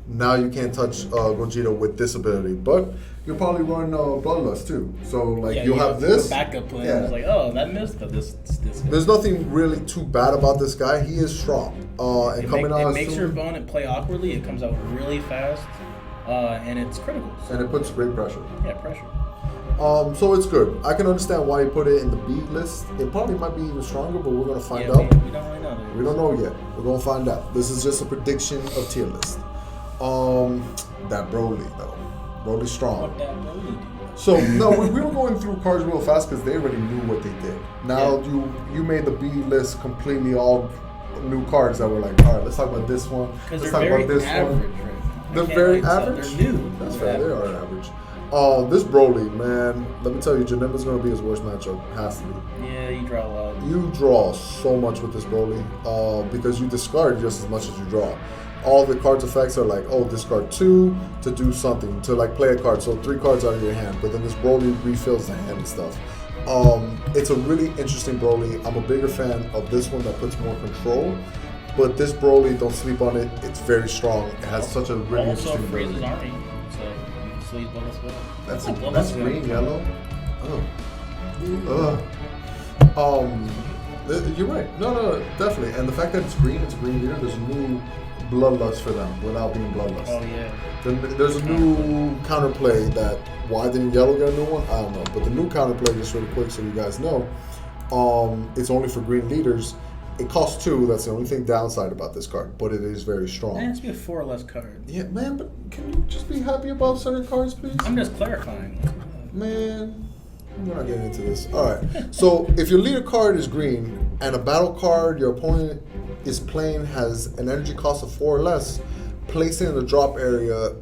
Now you can't touch Gogeta with this ability, but you'll probably run Bloodlust too. So like you'll have this backup plan. Yeah. It's like, oh, that missed, but this. There's nothing really too bad about this guy. He is strong. It makes your opponent play awkwardly. It comes out really fast, and it's critical. So. And it puts great pressure. Yeah, pressure. So it's good. I can understand why you put it in the B list. It probably might be even stronger, but we're gonna find out. We don't really know. We don't know yet. We're gonna find out. This is just a prediction of tier list. That Broly though. Broly's strong. What that Broly do? So no, we were going through cards real fast because they already knew what they did. Now you made the B list completely all new cards that were like, all right, let's talk about this one. Let's talk about this one. Right? They're very average. They're new. That's fair. They are average. This Broly, man, let me tell you, Janemba's going to be his worst matchup. Has to be. Yeah, you draw a lot. You draw so much with this Broly because you discard just as much as you draw. All the cards' effects are like, oh, discard 2 to do something, to like play a card. So 3 cards out of your hand, but then this Broly refills the hand and stuff. It's a really interesting Broly. I'm a bigger fan of this one that puts more control. But this Broly, don't sleep on it. It's very strong. It has such a really interesting ability. Frieza's army, so you can sleep on this one. That's green, yellow. You're right. No, definitely. And the fact that it's a green leader, there's a new bloodlust for them without being bloodlust. Oh yeah. Then there's a new counterplay that why didn't yellow get a new one? I don't know. But the new counterplay, just really quick so you guys know, it's only for green leaders. It costs 2. That's the only thing downside about this card, but it is very strong. It has to be a 4 or less card. Yeah, man, but can you just be happy about certain cards, please? I'm just clarifying. Man, we're not getting into this. All right. So if your leader card is green and a battle card your opponent is playing has an energy cost of 4 or less, place it in the drop area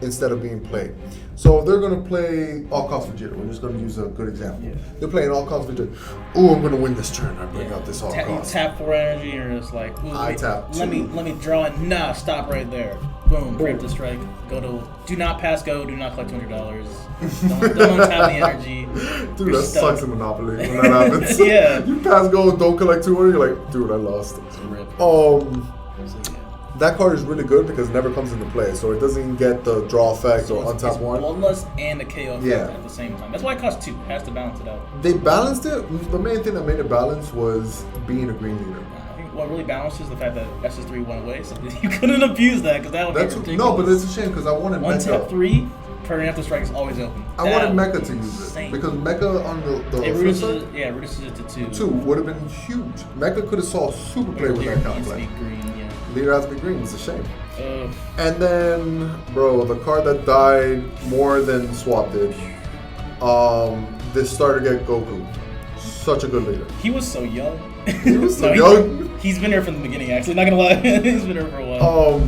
instead of being played. So if they're going to play all cost Vegeta, we're just going to use a good example. Yeah. They're playing all cost Vegeta. Ooh, I'm going to win this turn. I bring out this all cost. You tap 4 energy and you're just like, ooh, I tap 2. Let me draw it. Nah, stop right there. Boom, preempt the strike. Go to, do not pass go, do not collect $200. Don't tap the energy. Dude, that sucks in Monopoly when that happens. Yeah. You pass go and don't collect 200, you're like, dude, I lost. That card is really good because it never comes into play, so it doesn't even get the draw effect or untap 1. Bloodlust and the KO effect at the same time. That's why it costs 2. It has to balance it out. They balanced it. The main thing that made it balance was being a green leader. I think what really balanced is the fact that SS3 went away, so you couldn't abuse that because that would be ridiculous. No, but it's a shame because I wanted Mecha. Tap 3, preemptive strike is always open. I wanted Mecha to use it because Mecha on the reduces it to 2. 2 would have been huge. Mecha could have saw super play with that counterplay. Leader has to be green. It's a shame. And then, bro, the card that died more than Swap did. This starter get Goku. Such a good leader. He was so young. He was so young. He's been here from the beginning. Actually, not gonna lie, he's been here for a while.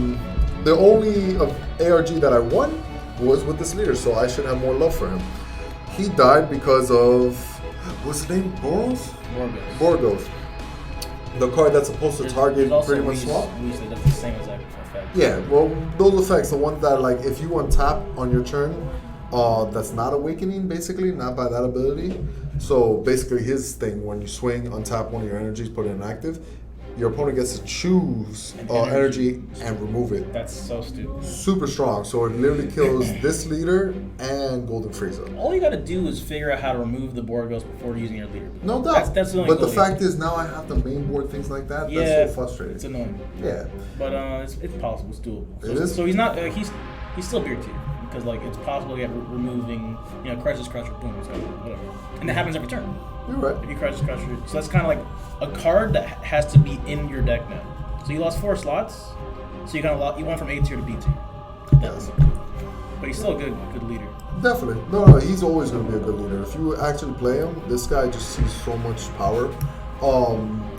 The only of ARG that I won was with this leader, so I should have more love for him. He died because of what's his name? Borgos. The card that's supposed to target pretty much Swap. That's the same exact effect. Yeah, well, those effects, the ones that like if you untap on your turn, that's not awakening, basically, not by that ability. So basically his thing, when you swing, untap one of your energies, put it in active, your opponent gets to choose energy and remove it. That's so stupid. Super strong. So it literally kills this leader and Golden Frieza. All you gotta do is figure out how to remove the board ghost before using your leader. No doubt. That's the only but the fact is now I have to main board things like that. Yeah, that's so frustrating. It's annoying. Yeah. But it's possible. It's doable. So, It is? So he's not. He's still beer tier because like it's possible to get removing. Crisis Crusher, boom, it's got whatever, and it happens every turn. You're right. If you Crisis Crusher, so that's kind of like a card that has to be in your deck now. So you lost 4 slots, so you you went from A tier to B tier. Yes. But he's still a good leader. Definitely. No, he's always going to be a good leader. If you actually play him, this guy just sees so much power.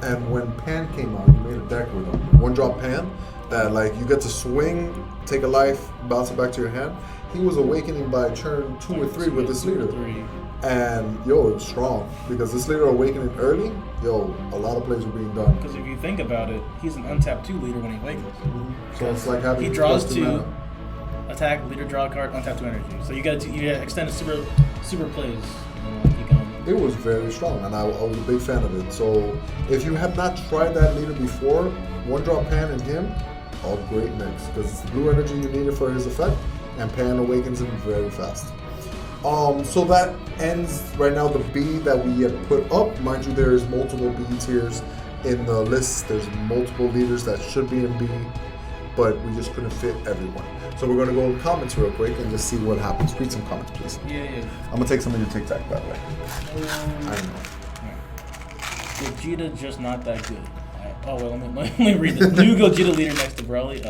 And when Pan came out, you made a deck with him. 1-drop Pan, that like you get to swing, take a life, bounce it back to your hand. He was awakening by turn 2 or 3 with this leader. And it was strong because this leader awakening early, a lot of plays were being done. Because if you think about it, he's an untapped 2 leader when he awakens. Mm-hmm. So it's like having he draws 2, mana. attack, leader, draw a card, untap 2 energy. So you got extended super plays. Keep going. It was very strong, and I was a big fan of it. So if you have not tried that leader before, 1-drop Pan and him, all great mix because it's the blue energy you needed for his effect, and Pan awakens him very fast. So that ends right now the B that we have put up. Mind you, there's multiple B tiers in the list. There's multiple leaders that should be in B, but we just couldn't fit everyone. So we're going to go in comments real quick and just see what happens. Read some comments, please. Yeah. I'm going to take some of your Tic Tac, by the way. I know. Vegeta just not that good. Let me read this. New Gogeta leader next to Broly.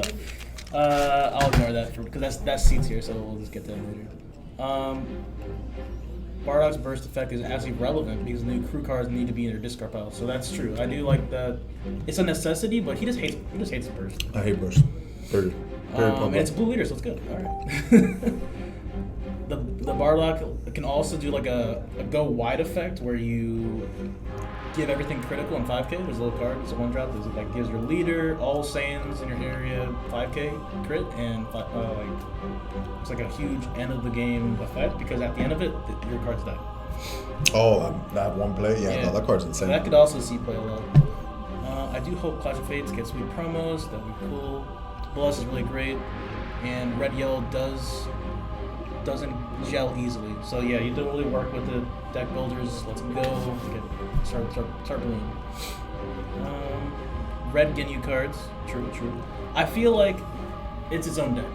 I'll ignore that because that's C tier, so we'll just get that later. Bardock's burst effect is actually relevant because new crew cards need to be in their discard pile. So that's true. I do like that. It's a necessity, but he just hates the burst. I hate burst. Very and it's blue leader, so it's good. All right. The Bardock can also do like a go wide effect where you give everything critical in 5k. There's a little card. It's a 1-drop. It like gives your leader, all Saiyans in your area 5k crit, and it's like a huge end of the game effect because at the end of it, your cards die. Oh, that one play? Yeah. No, that card's insane. So that could also see play a lot. I do hope Clash of Fates gets sweet promos. That'd be cool. Bless is really great, and Red Yellow doesn't gel easily. So yeah, you don't really work with the deck builders. Let's go. Start blooming. Red Ginyu cards. True. I feel like it's its own deck.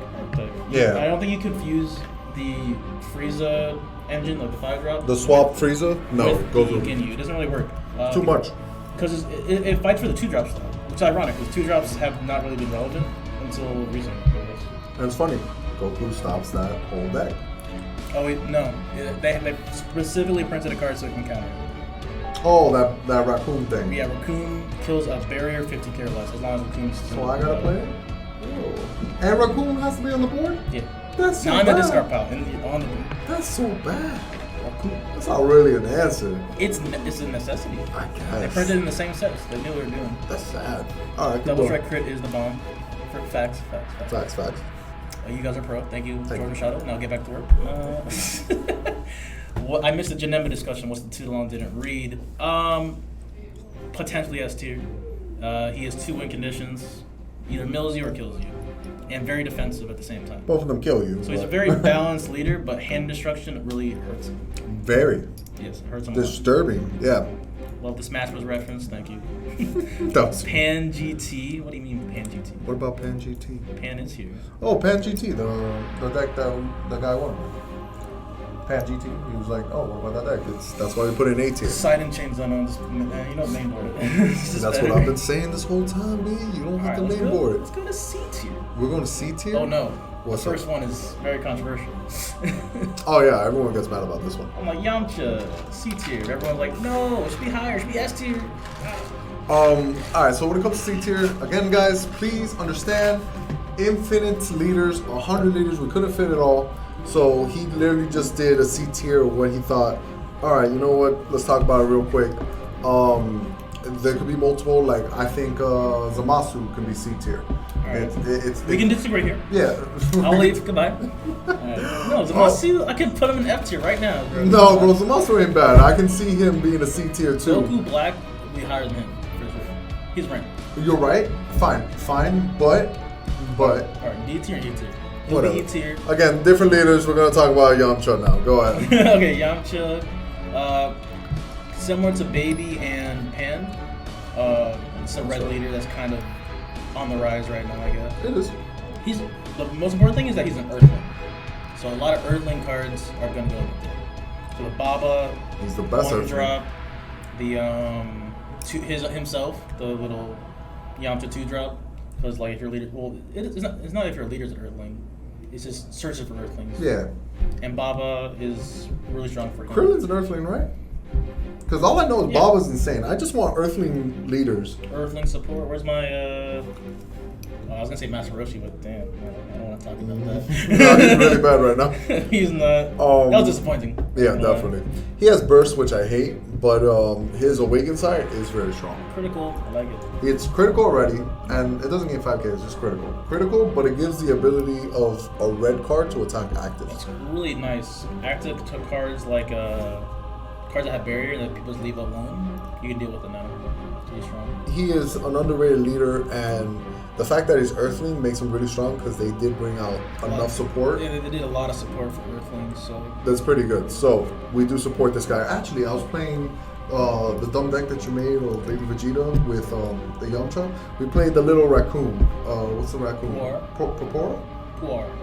Yeah. I don't think you confuse the Frieza engine, like the 5-drop. The swap Frieza? No, with it goes the with Ginyu. It doesn't really work. too much. Because it fights for the 2-drop slot, which is ironic because 2-drops have not really been relevant until recently. And it's funny. Goku stops that whole deck. Oh wait, no. They specifically printed a card so it can counter it. Oh, that raccoon thing. Yeah, raccoon kills a barrier 50k or less as long as raccoon's still. So I gotta play it? Oh. And raccoon has to be on the board? Yeah. That's so bad. bad. Not in the discard pile, on the board. That's so bad. Raccoon. That's not really an answer. It's a necessity. I They guess. printed in the same sets. They knew what they were doing. That's sad. Alright, Double strike crit is the bomb. Facts. Facts. You guys are pro. Thank you, Thank Jordan you. Shadow. Now get back to work. I missed the Janemba discussion. What's the too long? Didn't read. Potentially S tier. He has 2 win conditions. Either mills you or kills you. And very defensive at the same time. Both of them kill you. So he's a very balanced leader, but hand destruction really hurts him. Very. Yes, it hurts him a lot. Disturbing. Yeah. Love the Smash Bros. Reference. Thank you. That was- Pan GT. What do you mean Pan GT? What about Pan GT? Pan is here. Oh, Pan GT, the deck that the guy won. Pan GT. He was like, oh, what about that deck? That's why we put it in A tier. Side and chains unknown. Just, main board it. That's what I've been saying this whole time, B. You don't have to main board. Let's go to C tier. We're going to C tier? Oh no. What's the first up? one is very controversial. Oh yeah, everyone gets mad about this one. I'm like, Yamcha, C tier. Everyone's like, no, it should be higher, it should be S tier. Alright, so when it comes to C tier, again guys, please understand, infinite leaders, 100 leaders, we couldn't fit it all. So he literally just did a C tier when he thought, alright, you know what, let's talk about it real quick. There could be multiple, like I think Zamasu can be C tier. Alright. We can disagree here. Yeah. I'll leave. Goodbye. Right. No, Zamasu, I can put him in F tier right now, bro. No, bro, Zamasu ain't bad. I can see him being a C tier too. Goku Black will be higher than him, for sure. He's ranked. You're right. Fine, but. Alright, D tier and E tier. Whatever. E tier. Again, different leaders. We're gonna talk about Yamcha now. Go ahead. Okay, Yamcha. Similar to Baby and Pan. It's a red leader that's kind of on the rise right now, I guess. It is. The most important thing is that he's an Earthling. So a lot of Earthling cards are gonna go with him. So the Baba. He's the best one Earthling. drop. The himself, the little Yamcha 2-drop. Because like if you're a leader, well, it's not if your leader's an Earthling. It's just searching for Earthlings. Yeah. And Baba is really strong for him. Krillin's an Earthling, right? Because all I know is Baba's insane. I just want Earthling leaders. Earthling support. Where's my? I was gonna say Master Roshi, but damn, I don't want to talk about that. No, he's really bad right now. He's not. That was disappointing. Yeah, definitely. He has burst, which I hate, but his Awakened Sight is very strong. Critical, I like it. It's critical already, and it doesn't get 5k, it's just critical. Critical, but it gives the ability of a red card to attack active. It's really nice. Active to cards like cards that have barrier that people just leave alone, you can deal with them now. It's really strong. He is an underrated leader, and the fact that he's Earthling makes him really strong because they did bring out enough support. Yeah, they did a lot of support for Earthlings, so that's pretty good. So we do support this guy. Actually, I was playing the dumb deck that you made, or Baby Vegeta, with the Yamcha. We played the little raccoon. What's the raccoon?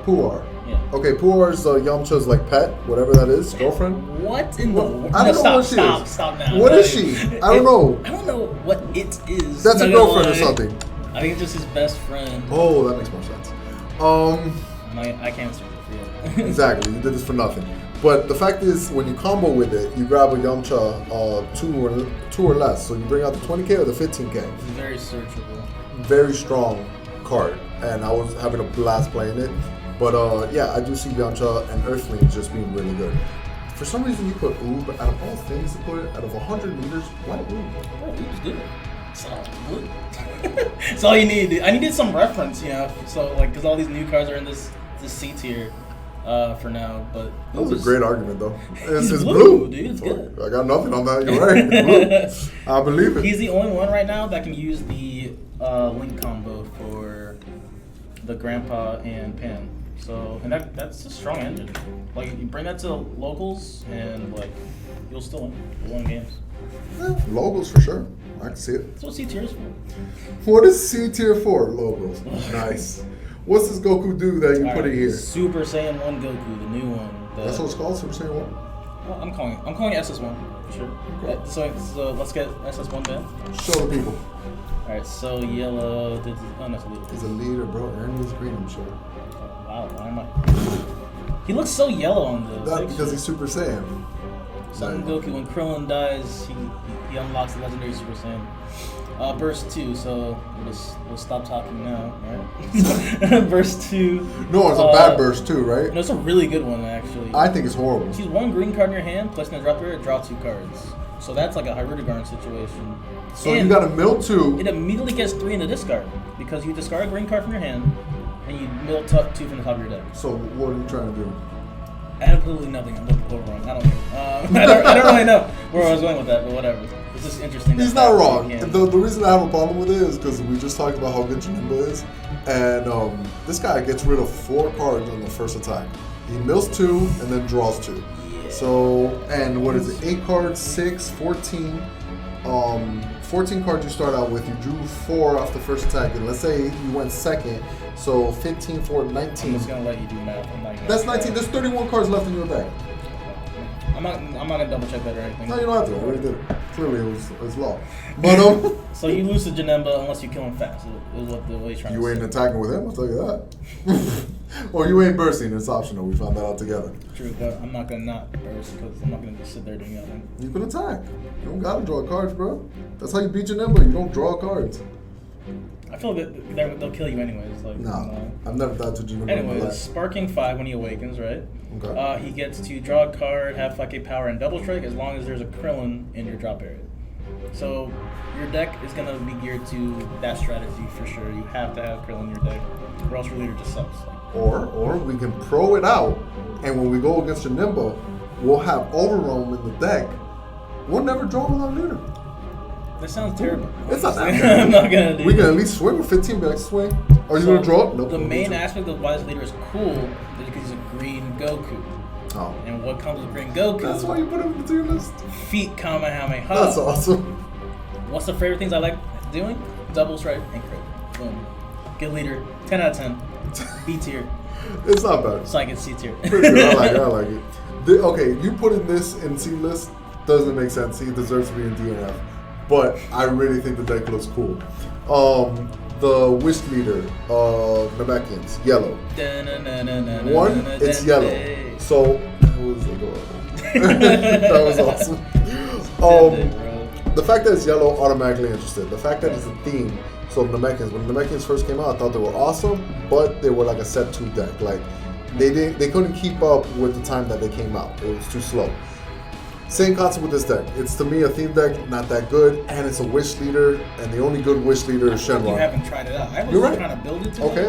Puar. Yeah. Okay, Puar is Yamcha's like pet, whatever that is, girlfriend. What in the world? I don't know what she is. Stop now. What is she? I don't know. I don't know what it is. That's a girlfriend or something. I think it's just his best friend. Oh, that makes more sense. I can't answer for you. Exactly, you did this for nothing. But the fact is, when you combo with it, you grab a Yamcha two or less. So you bring out the 20k or the 15k. It's very searchable. Very strong card, and I was having a blast playing it. But yeah, I do see Yamcha and Earthlings just being really good. For some reason, you put Oob out of all things to put it, out of 100 meters. Why Oob? Bro, Oob's good. It's all good. That's all you need. I needed some reference, you know. So like, because all these new cards are in this C tier for now. But that was a great argument, though. It's blue, dude. It's good. I got nothing on that. You're right. It's blue. I believe it. He's the only one right now that can use the link combo for the Grandpa and Pan. So, and that's a strong engine. Like, you bring that to locals, and like, you'll still win games. Yeah, logos for sure. I can see it. That's what C tier is for. What is C tier for? Logos. Nice. What's this Goku do that you put it here? Super Saiyan 1 Goku, the new one. That's what it's called, Super Saiyan 1? Well, I'm calling it SS1 for sure. Okay. So let's get SS1 then. Show the people. Alright, so yellow. That's a leader. He's a leader, bro. Ernie's green, I'm sure. Wow, why am I? He looks so yellow on the That's because he's Super Saiyan. Son Goku, when Krillin dies, he unlocks the legendary Super Saiyan. Burst 2, so we'll stop talking now, right? Burst 2. No, it's a bad Burst 2, right? No, it's a really good one, actually. I think it's horrible. Choose one green card in your hand, place in the drop area, draw 2 cards. So that's like a Hyrudigarn situation. So and you got a mill 2. It immediately gets 3 in the discard, because you discard a green card from your hand, and you mill 2 from the top of your deck. So what are you trying to do? Absolutely nothing. I'm looking over on. I don't know. I don't really know where I was going with that, but whatever. It's just interesting. He's not wrong. The reason I have a problem with it is because we just talked about how good Janemba is, and this guy gets rid of 4 cards on the first attack. He mills 2 and then draws 2. Yeah. So, and what is it? 8 cards, 6, 14. 14 cards you start out with. You drew 4 off the first attack, and let's say you went second. So 15, 4, 19. I'm just gonna let you do math. That's 19. There's 31 cards left in your deck. I'm not gonna double check that or anything. No, you don't have to. I already did it. Clearly, it was law. But so you lose to Janemba unless you kill him fast. Is what the way he's trying to say. You ain't attacking with him. I'll tell you that. Or you ain't bursting. It's optional. We found that out together. True, but I'm not gonna not burst because I'm not gonna just sit there doing nothing. You can attack. You don't gotta draw cards, bro. That's how you beat Janemba. You don't draw cards. I feel that they'll kill you anyways. Like, I've never died to Janemba. Anyways, Sparking 5 when he awakens, right? Okay. He gets to draw a card, have 5k power, and double strike as long as there's a Krillin in your drop area. So your deck is gonna be geared to that strategy for sure. You have to have Krill in your deck, or else your leader just sucks. Or we can pro it out, and when we go against your Nimble, we'll have Overwhelm in the deck. We'll never draw without leader. That sounds terrible. It's not that bad. I'm not gonna do We can that. at least swing with 15, be like, swing. Are you gonna draw? Nope. The main aspect of why this leader is cool is because he's a green Goku. Oh. And what comes with green Goku? That's why you put him into your list. Feet Kamehameha. That's awesome. What's the favorite things I like doing? Double strike and crit. Boom. Good leader. 10 out of 10. B tier. It's not bad. Psychic C tier. Pretty good. I like it. Okay, you putting this in C list doesn't make sense. He deserves to be in D and F. But I really think the deck looks cool. The Wish Leader, Namekians, yellow. One, it's yellow. So, that was adorable. That was awesome. The fact that it's yellow, automatically interested. The fact that it's a theme. So Namekians, when Namekians first came out, I thought they were awesome, but they were like a set 2 deck. Like they couldn't keep up with the time that they came out. It was too slow. Same concept with this deck. It's to me a theme deck, not that good, and it's a Wish Leader, and the only good Wish Leader is Shenron. You haven't tried it out. I was You're right. trying to build it. Okay.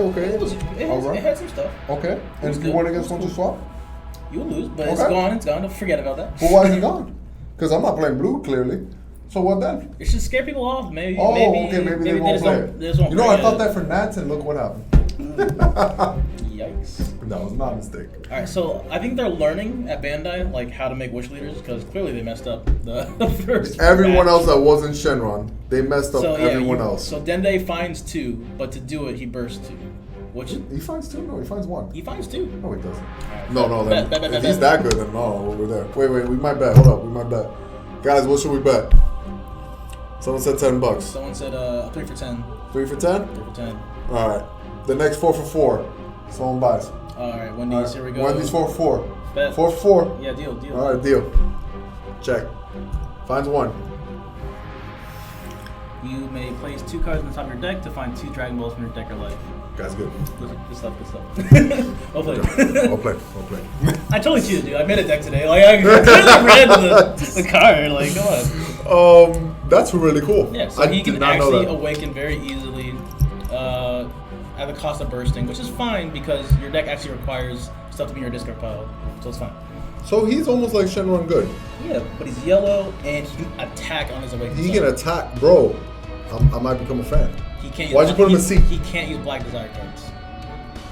It had some stuff. Okay. And if you went against one to swap? You will lose, but it's gone. It's gone. Don't forget about that. But why is it gone? Because I'm not playing blue, clearly. So what then? It should scare people off. Maybe. Maybe they won't play it. You know, I thought that for Nats, and look what happened. Yikes. That was not a mistake. All right, so I think they're learning at Bandai like how to make Wish Leaders because clearly they messed up the first. Everyone else that wasn't Shenron, they messed up everyone else. So Dende finds 2, but to do it, he bursts 2. Which he finds 2? No, he finds 1. He finds 2. No, he doesn't. Right, No. Bet, If he's that good, then no, we're there. Wait, we might bet. Hold up, we might bet. Guys, what should we bet? Someone said $10. Someone said 3 for 10. 3 for 10? 3 for 10. All right. The next 4 for 4. Someone buys. All right, Wendy's. Here we go. Wendy's 4 for 4. Bet. 4 for 4. Yeah, deal. All right, deal. Check. Finds 1. You may place 2 cards on the top of your deck to find 2 Dragon Balls from your deck or life. Guy's good. Good stuff. Well played. Well played. I totally cheated, dude. I made a deck today. Like I clearly read the card. Like, come on. That's really cool. Yeah, so he can actually awaken very easily at the cost of bursting, which is fine because your deck actually requires stuff to be in your discard pile, so it's fine. So he's almost like Shenron good. Yeah, but he's yellow and he can attack on his awakening. He can attack, bro. I might become a fan. He can't. Why'd you put him in C? He can't use Black Desire cards.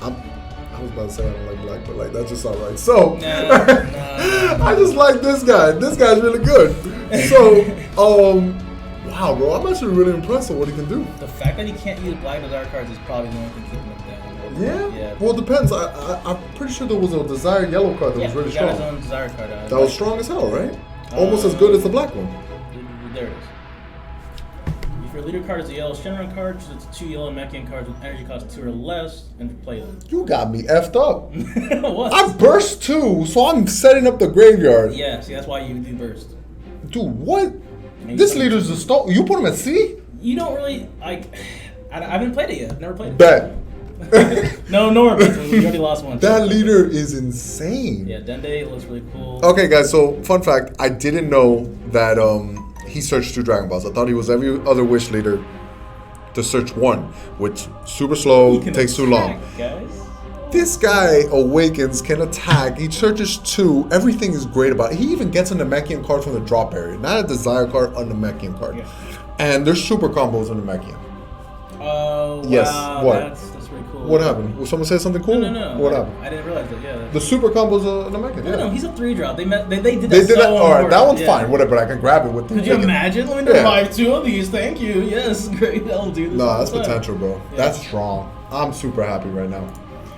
I was about to say I don't like black, but like that's just all right. So no. I just like this guy. This guy's really good. So wow, bro, I'm actually really impressed with what he can do. The fact that he can't use Black Desire cards is probably the only thing keeping him down. Yeah. Well, it depends. I'm pretty sure there was a Desire yellow card that was really strong. He got his own Desire card out. That was strong as hell, right? Almost as good as the black one. There it is. If your leader card is a yellow Shenron card, choose 2 yellow Namekian cards with energy cost 2 or less and play them. You got me effed up. What? I burst 2, so I'm setting up the graveyard. Yeah, see, that's why you do burst. Dude, what? This leader's a stone. You put him at C? You don't really, like, I haven't played it yet. I've never played it. Bet. No, we already lost one. That leader is insane. Yeah, Dende looks really cool. Okay, guys, so fun fact, I didn't know that he searched 2 Dragon Balls. I thought he was every other Wish Leader to search 1, which super slow, takes too long. Guys. This guy awakens, can attack, he searches 2, everything is great about it. He even gets a Namekian card from the drop area, not a Desire card, a Namekian card. Yeah. And there's super combos in Namekian. Oh, yes. Wow, what? That's really cool. What happened? Will someone say something cool? No. What happened? I didn't realize that, yeah. The super combos are Namekian, yeah. No, he's a 3-drop. They did that Alright, that one's fine, whatever, I can grab it with the... Could you imagine? Let me revive 2 of these, thank you. Yes, great, I'll do this. No, that's potential, bro. Yeah. That's strong. I'm super happy right now.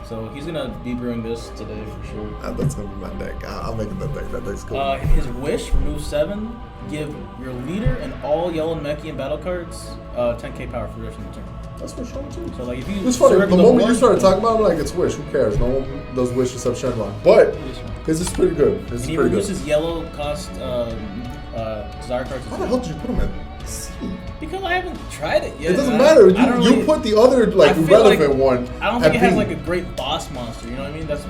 So he's gonna be brewing this today for sure. That's gonna be my deck. I'm making that deck. That deck's cool. His wish, remove 7, give your leader and all yellow Namekian battle cards 10k power for the rest of the turn. That's pretty strong too. So like if you, it's funny. The moment you started talking about it, like it's wish. Who cares? No one does wish except Shenron. But this is pretty good. This is pretty good. He reduces yellow cost Desire cards. How the hell did you put him at C? Because I haven't tried it yet. It doesn't matter. You put the other like irrelevant one. I don't think it has like a great boss monster. You know what I mean? That's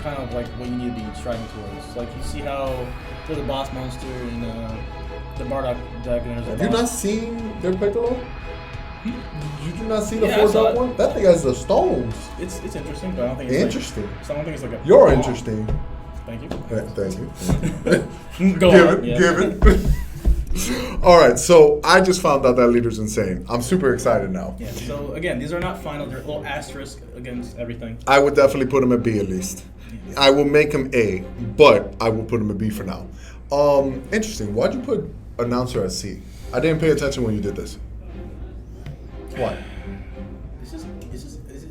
kind of like what you need to be striving towards. Like you see how there's a boss monster in The Bardock deck, and there's a Have you not seen their Piccolo? Did you not see the Yeah, I saw four-drop it. one? That thing has the stones. It's interesting, but I don't think it's Interesting. Like, I don't think it's like a. You're interesting. Thank you. Thank you. Go Give on. it. Yeah. Give it. All right, so I just found out that leader's insane. I'm super excited now. Yeah. So again, these are not final. They're a little asterisk against everything. I would definitely put him at B at least. I will make him A, but I will put him at B for now. Interesting. Why'd you put announcer at C? I didn't pay attention when you did this. Why? It's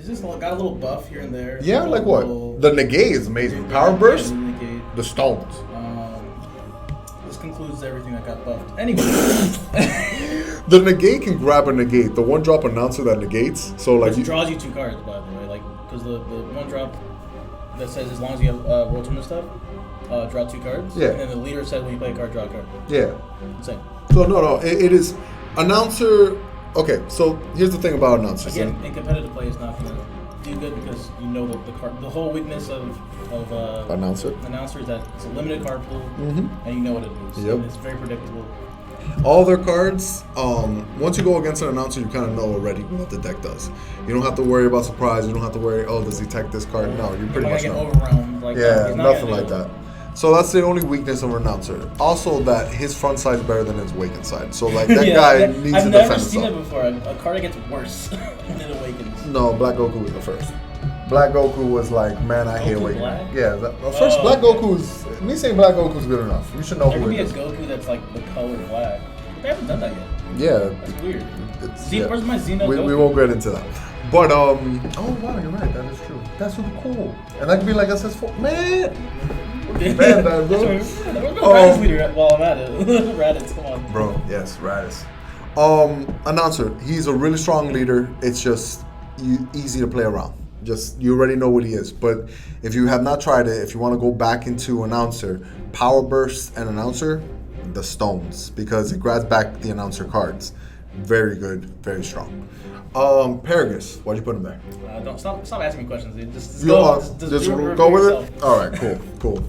just got a little buff here and there. Yeah, like what? The negate is amazing. Power burst, the stones. This concludes everything that got buffed. Anyway. The negate can grab a negate. The one drop announcer that negates. So like It draws you 2 cards, by the way. Like, because the one drop that says as long as you have World Tournament stuff, draw 2 cards. Yeah. And then the leader says when you play a card, draw a card. Yeah. Insane. So no, it is announcer. Okay, so here's the thing about announcers. Again, in competitive play, it's not going to do good because you know the card. The whole weakness of Announcer is that it's a limited card pool, and you know what it is. Yep. And it's very predictable. All their cards, once you go against an announcer, you kind of know already what the deck does. You don't have to worry about surprise. You don't have to worry, oh, does he tech this card? No, you pretty much Get know. overwhelmed. Like Yeah, he's not nothing gonna like do it. that. So that's the only weakness of an announcer. Also, that his front side is better than his awakened side. So like that guy needs I've to never defend seen himself. it before. A card that gets worse when it awakens. No, Black Goku was the first. Black Goku was like, man, I hate Goku awakening. Black? Yeah, first Black okay. Goku is me saying Black Goku is good enough. You should know There who could be it a is. Goku that's like the color black. They haven't done that yet. Yeah, That's weird. it's, Where's my Xeno we Goku? won't get into that. But oh wow, you're right. That is true. That's super cool. And that could be like SS4. Man, bad, bro. We're Raditz leader while I'm at it. Raditz, come on. Bro, yes, Raditz. Announcer, he's a really strong leader. It's just easy to play around. Just you already know what he is. But if you have not tried it, if you want to go back into announcer, power burst and announcer, the stones, because it grabs back the announcer cards. Very good, very strong. Paragus, why'd you put him there? Don't stop asking me questions. Dude. Just Just go with it. All right, cool.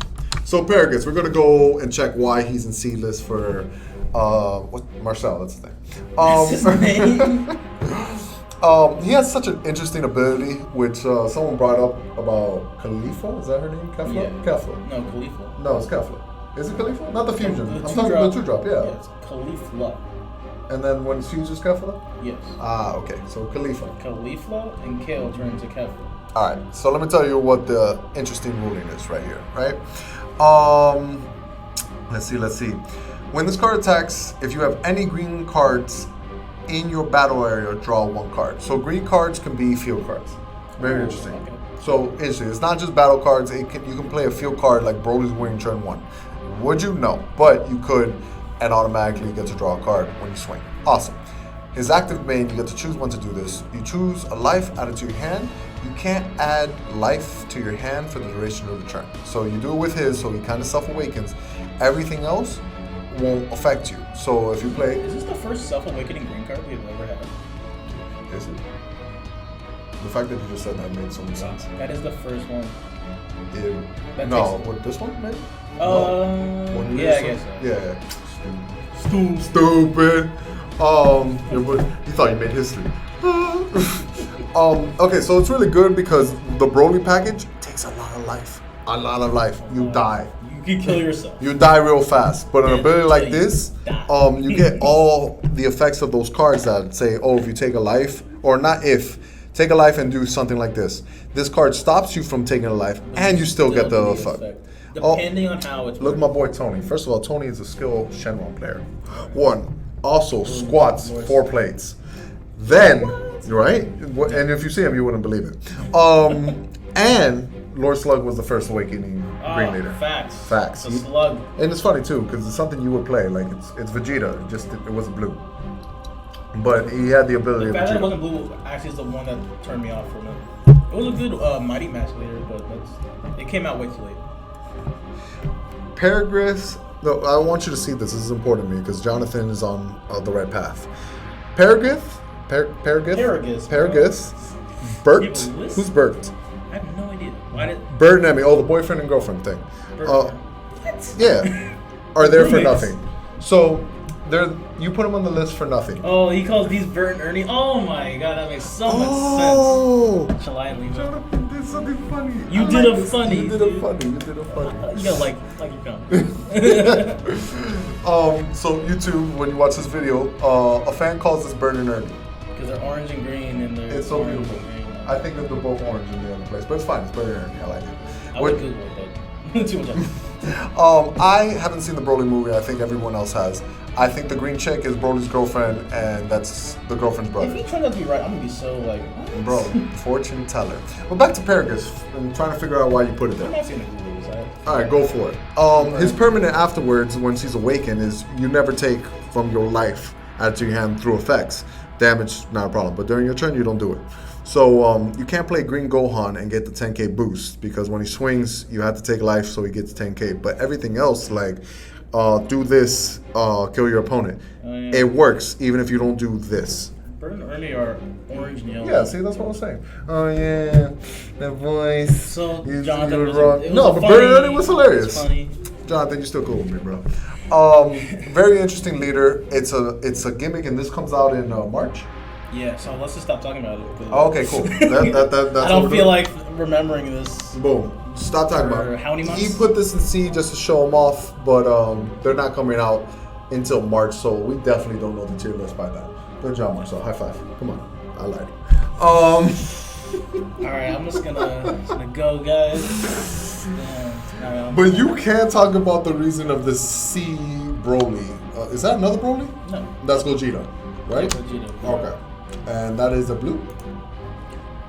So Paragus, we're gonna go and check why he's in C list for what Marcel. That's his name. That's his name. He has such an interesting ability, which someone brought up about Khalifa. Is that her name? Kefla? Yeah. Kefla. No, Khalifa. No, it's Kefla. Is it Khalifa? Not the fusion. The I'm talking about the 2-drop, yeah. Yeah, it's Khalifa. And then when it's fused, it's Kefla? Yes. Ah, okay. So Khalifa. Khalifa and Kale turn into Kefla. All right. So let me tell you what the interesting ruling is right here, right? Let's see. When this card attacks, if you have any green cards in your battle area, draw 1 card. So green cards can be field cards. Very interesting. Okay. So interesting. It's not just battle cards. You can play a field card like Broly's Wing turn 1. Would you? No. But you could, and automatically get to draw a card when you swing. Awesome. His active main, you get to choose when to do this. You choose a life added to your hand. You can't add life to your hand for the duration of the turn. So you do it with his, so he kind of self-awakens. Everything else won't affect you. So if you play... Is this the first self-awakening green card we've ever had? Is it? The fact that you just said that made so much sense. That is the first one. What, this one, maybe? Yeah, I guess so. Yeah. Stupid. You thought you made history. Okay, so it's really good because the Broly package takes a lot of life. You die. You can kill yourself. You die real fast. But an ability like this, die. you get all the effects of those cards that say, oh, if you take a life, or not if, take a life and do something like this. This card stops you from taking a life, and you still get the effect. Depending on how it's look at my boy Tony. First of all, Tony is a skilled Shenron player. Also squats 4 plates. Then, right? And if you see him, you wouldn't believe it. And Lord Slug was the first awakening green leader. Facts. The Slug. And it's funny too, because it's something you would play. Like it's Vegeta, just it wasn't blue. But he had the ability the of fact that it Vegeta. wasn't blue actually is the one that turned me off from it. It was a good Mighty Match leader, but it came out way too late. Paragraph. No, I want you to see this. This is important to me because Jonathan is on the right path. Paragraph. Bert. Who's Bert? I have no idea. Why did Bert and Emmy. Oh, the boyfriend and girlfriend thing. What? Yeah. Are there for nothing. So You put them on the list for nothing. Oh, he calls these Bert and Ernie. Oh my god, that makes so much sense. Shall I leave it? Jonathan did something funny. You did a funny. You did a funny. You gotta like your comment. So YouTube, when you watch this video, a fan calls this Bert and Ernie. Because they're orange and green and they're It's so orange beautiful. and green. I think that they're both orange in the other place, but it's fine. It's Bert and Ernie. I like it. I would Google it, but too much effort. I haven't seen the Broly movie. I think everyone else has. I think the green chick is Broly's girlfriend, and that's the girlfriend's brother. If he turns out to be right, I'm gonna be so like, what? Bro, fortune teller. Well, back to Paragus. I'm trying to figure out why you put it I'm there. not seeing the Google this. All right, go for it. His permanent afterwards, when she's awakened, is you never take from your life added to your hand through effects. Damage, not a problem, but during your turn, you don't do it. So you can't play Green Gohan and get the 10k boost because when he swings, you have to take life, so he gets 10k. But everything else, like do this, kill your opponent, it works even if you don't do this. Bert and Ernie are orange and yellow. Yeah, see, that's what I'm saying. Oh yeah, that voice. So you Jonathan was wrong. It was No, but Bert and Ernie was hilarious. It was funny. Jonathan, you're still cool with me, bro. Very interesting leader. It's a gimmick, and this comes out in March. Yeah, so let's just stop talking about it. Oh, okay, cool. That's I don't feel like remembering this. Boom. Stop talking about it. How many months? He put this in C just to show them off, but they're not coming out until March, so we definitely don't know the tier list by then. Good job, Marcel. High five. Come on. I lied. Alright, I'm just gonna go, guys. Yeah, but you can't talk about the reason of the C Broly. Is that another Broly? No. That's Gogeta, right? Yeah, Vegeta. Okay. And that is a blue?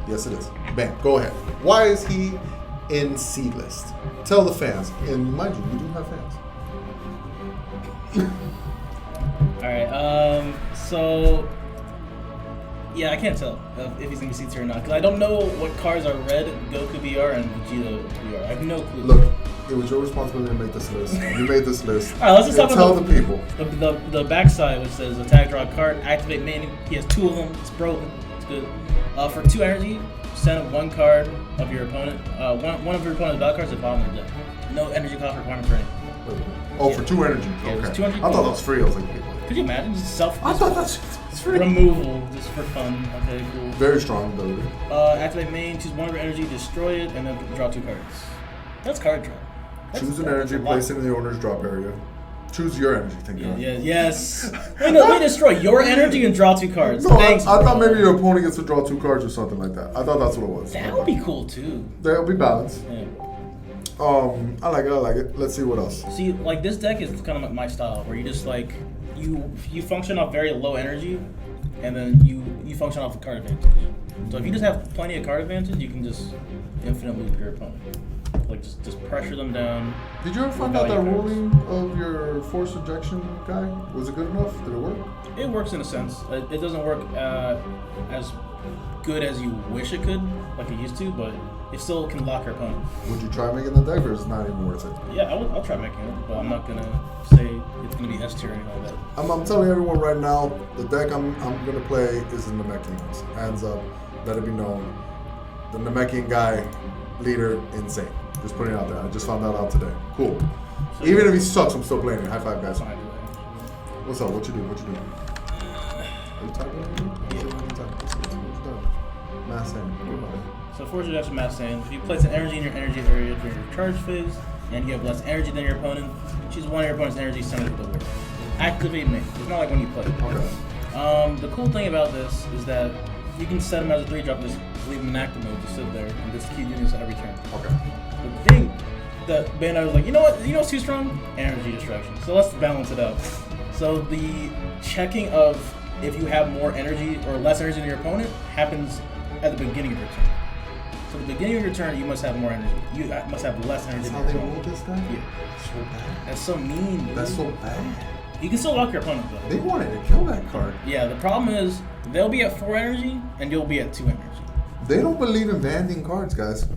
Yes, it is. Bam. Go ahead. Why is he in C list? Tell the fans. And mind you, we do have fans. Alright, so yeah, I can't tell if he's gonna be C tier or not because I don't know what cards are red, Goku BR, and Vegeta BR. I have no clue. Look, it was your responsibility to make this list. You made this list. Alright, let's just talk tell about the people. The backside, which says attack, draw a card, activate main. He has 2 of them. It's broken. It's good. For 2 energy, send 1 card of your opponent. One of your opponent's battle cards at the bottom of the deck. No energy cost requirement for any. Oh, yeah. For 2 energy. Yeah, okay. 2 energy. I thought that was free. I was like, could you imagine just self? I thought that's free. Removal, just for fun. Okay, cool. Very strong ability. Activate main, choose 1 of your energy, destroy it, and then draw 2 cards. That's card draw. Choose an energy, place it in the owner's drop area. Choose your energy, thank God. Yeah, yes. Wait, no, we destroy your energy and draw 2 cards. No, Thanks, I thought maybe your opponent gets to draw 2 cards or something like that. I thought that's what it was. That would be cool too. That'll be balanced. Yeah. I like it. Let's see what else. See, like this deck is kind of my style, where you just like you function off very low energy, and then you function off the card advantage. So if you just have plenty of card advantage, you can just infinite loop your opponent. Like just pressure them down. Did you ever find out that ruling of your force ejection guy? Was it good enough? Did it work? It works in a sense. It doesn't work as good as you wish it could, like it used to, but it still can lock your opponent. Would you try making the deck, or is it not even worth it? Yeah, I'll try making it, but I'm not gonna say it's gonna be S tier or anything like that. I'm telling everyone right now, the deck I'm gonna play is the Namekian ones. Hands up, let it be known. The Namekian guy, leader, insane. Just putting it out there. I just found that out today. Cool. So even if he sucks, I'm still playing it. High five, guys. What's up? What you do? Are you typing? Yeah. What you doing? Mass hand. So force rejection, mass hand. If you place an energy in your energy area during your charge phase, and you have less energy than your opponent, choose 1 of your opponent's energy, send it to the board. Activate main. It's not like when you play. Okay. The cool thing about this is that you can set him as a 3-drop and just leave him in active mode, just sit there and just keep doing this every turn. Okay. The thing that Bandai was like, you know what? You know what's too strong? Energy distraction. So let's balance it out. So the checking of if you have more energy or less energy than your opponent happens at the beginning of your turn. So at the beginning of your turn, you must have more energy. You must have less energy than your That's how they opponent. roll this guy? Yeah. So bad. That's so mean, dude. That's so bad. You can still lock your opponent though. They wanted to kill that card. Yeah, the problem is they'll be at 4 energy and you'll be at 2 energy. They don't believe in banding cards, guys.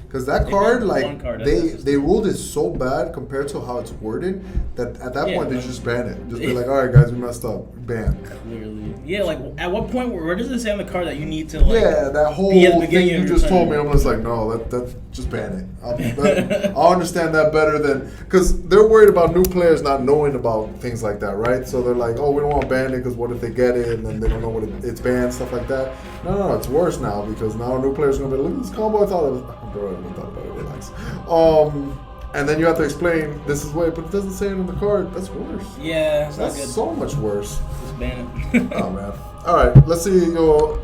Because that They card, banned like, one card, they ruled it so bad compared to how it's worded that at that Yeah, point they no. just ban it. Just be like, all right, guys, we messed up. banned. Clearly. Yeah, like, at what point, where does it say on the card that you need to, like... Yeah, that whole be at the thing beginning you of just your told me, turn? I'm just like, no, that just ban it. I'll understand that better than... Because they're worried about new players not knowing about things like that, right? So they're like, oh, we don't want to ban it because what if they get it and then they don't know what it's banned, stuff like that. No, it's worse now because now new players are going to be like, look at this combo, I thought it was... Bro, I haven't thought about it, relax. And then you have to explain this is way, but it doesn't say it on the card. That's worse. Yeah, it's not good. That's so much worse. Just ban it. Oh man. All right, let's see your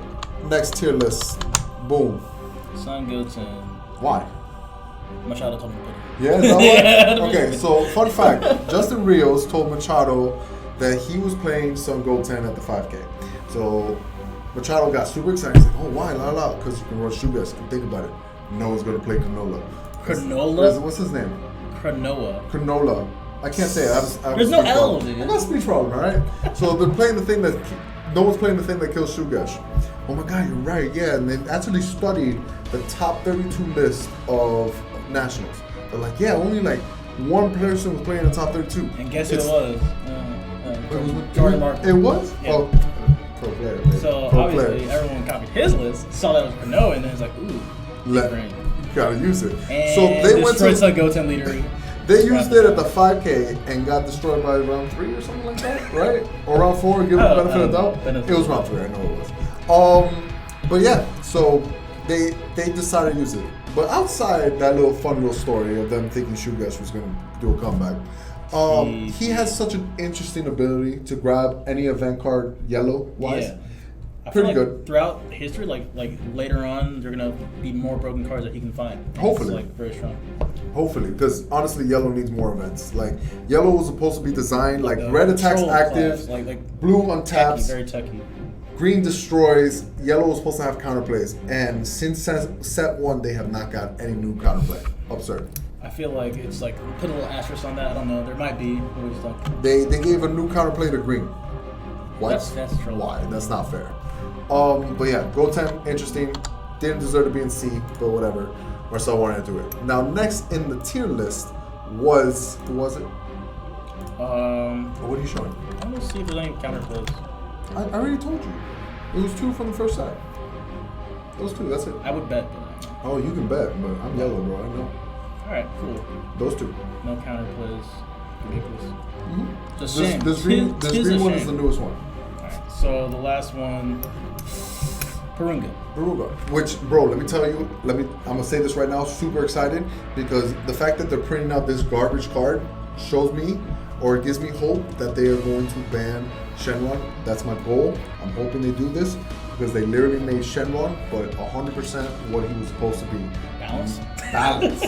next tier list. Boom. Son Goten. Why? Machado told me to put it. Yeah, is that why? Okay, so fun fact: Justin Rios told Machado that he was playing Son Goten at the 5K. So Machado got super excited. He's like, "Oh, why? La la," because you can run Shugas. Think about it. Noah's gonna play Canola. Cronola? What's his name? Cronoa. Canola. I can't say it. There's no L, dude. I got a speech problem, all right? So they're playing the thing that... No one's playing the thing that kills Shugesh. Oh my god, you're right, yeah. And they actually studied the top 32 list of nationals. They're like, yeah, only like one person was playing in the top 32. And guess who it was? Jordan Mark. It was? Yeah. Oh, pro player. Man. So pro obviously player. everyone copied his list, saw that was Cronoa, and then it's like, ooh, different. Gotta use it. And so they went to Son Goten leader. They used it at the 5K and got destroyed by round 3 or something like that, right? Or round 4, give them the benefit of the doubt. It was round 3, I know it was. But yeah, so they decided to use it. But outside that fun little story of them thinking Shugesh was going to do a comeback, he has such an interesting ability to grab any event card yellow-wise. Yeah. I Pretty feel like good. Throughout history, like later on, there are gonna be more broken cards that he can find. And Hopefully. it's, like, very strong. Hopefully, because honestly, yellow needs more events. Like yellow was supposed to be designed like The red attacks control active, class, like blue untaps, techie, very techie. green destroys. Yellow was supposed to have counterplays, and since set 1, they have not got any new counterplay. Absurd. I feel like it's like put a little asterisk on that. I don't know. There might be. It was like They gave a new counterplay to green. What? That's true. Why? That's not fair. But yeah, Goten, interesting. Didn't deserve to be in C, but whatever. Marcel wanted to do it. Now, next in the tier list was, who was it? What are you showing? I'm gonna see if there's any counterplays. I already told you. It was 2 from the first set. Those 2, that's it. I would bet, but Oh, you can bet, but I'm yellow, bro. I know. all right, cool. Those 2. No counterplays. Ridiculous. Mm-hmm. Just shame. This green one is the shame. newest one. All right, so the last one, Purunga. Baruga. Which, bro, let me tell you, I'm gonna say this right now, super excited because the fact that they're printing out this garbage card shows me, or it gives me hope that they are going to ban Shenron. That's my goal. I'm hoping they do this because they literally made Shenron, but 100% what he was supposed to be. Balance. Balance.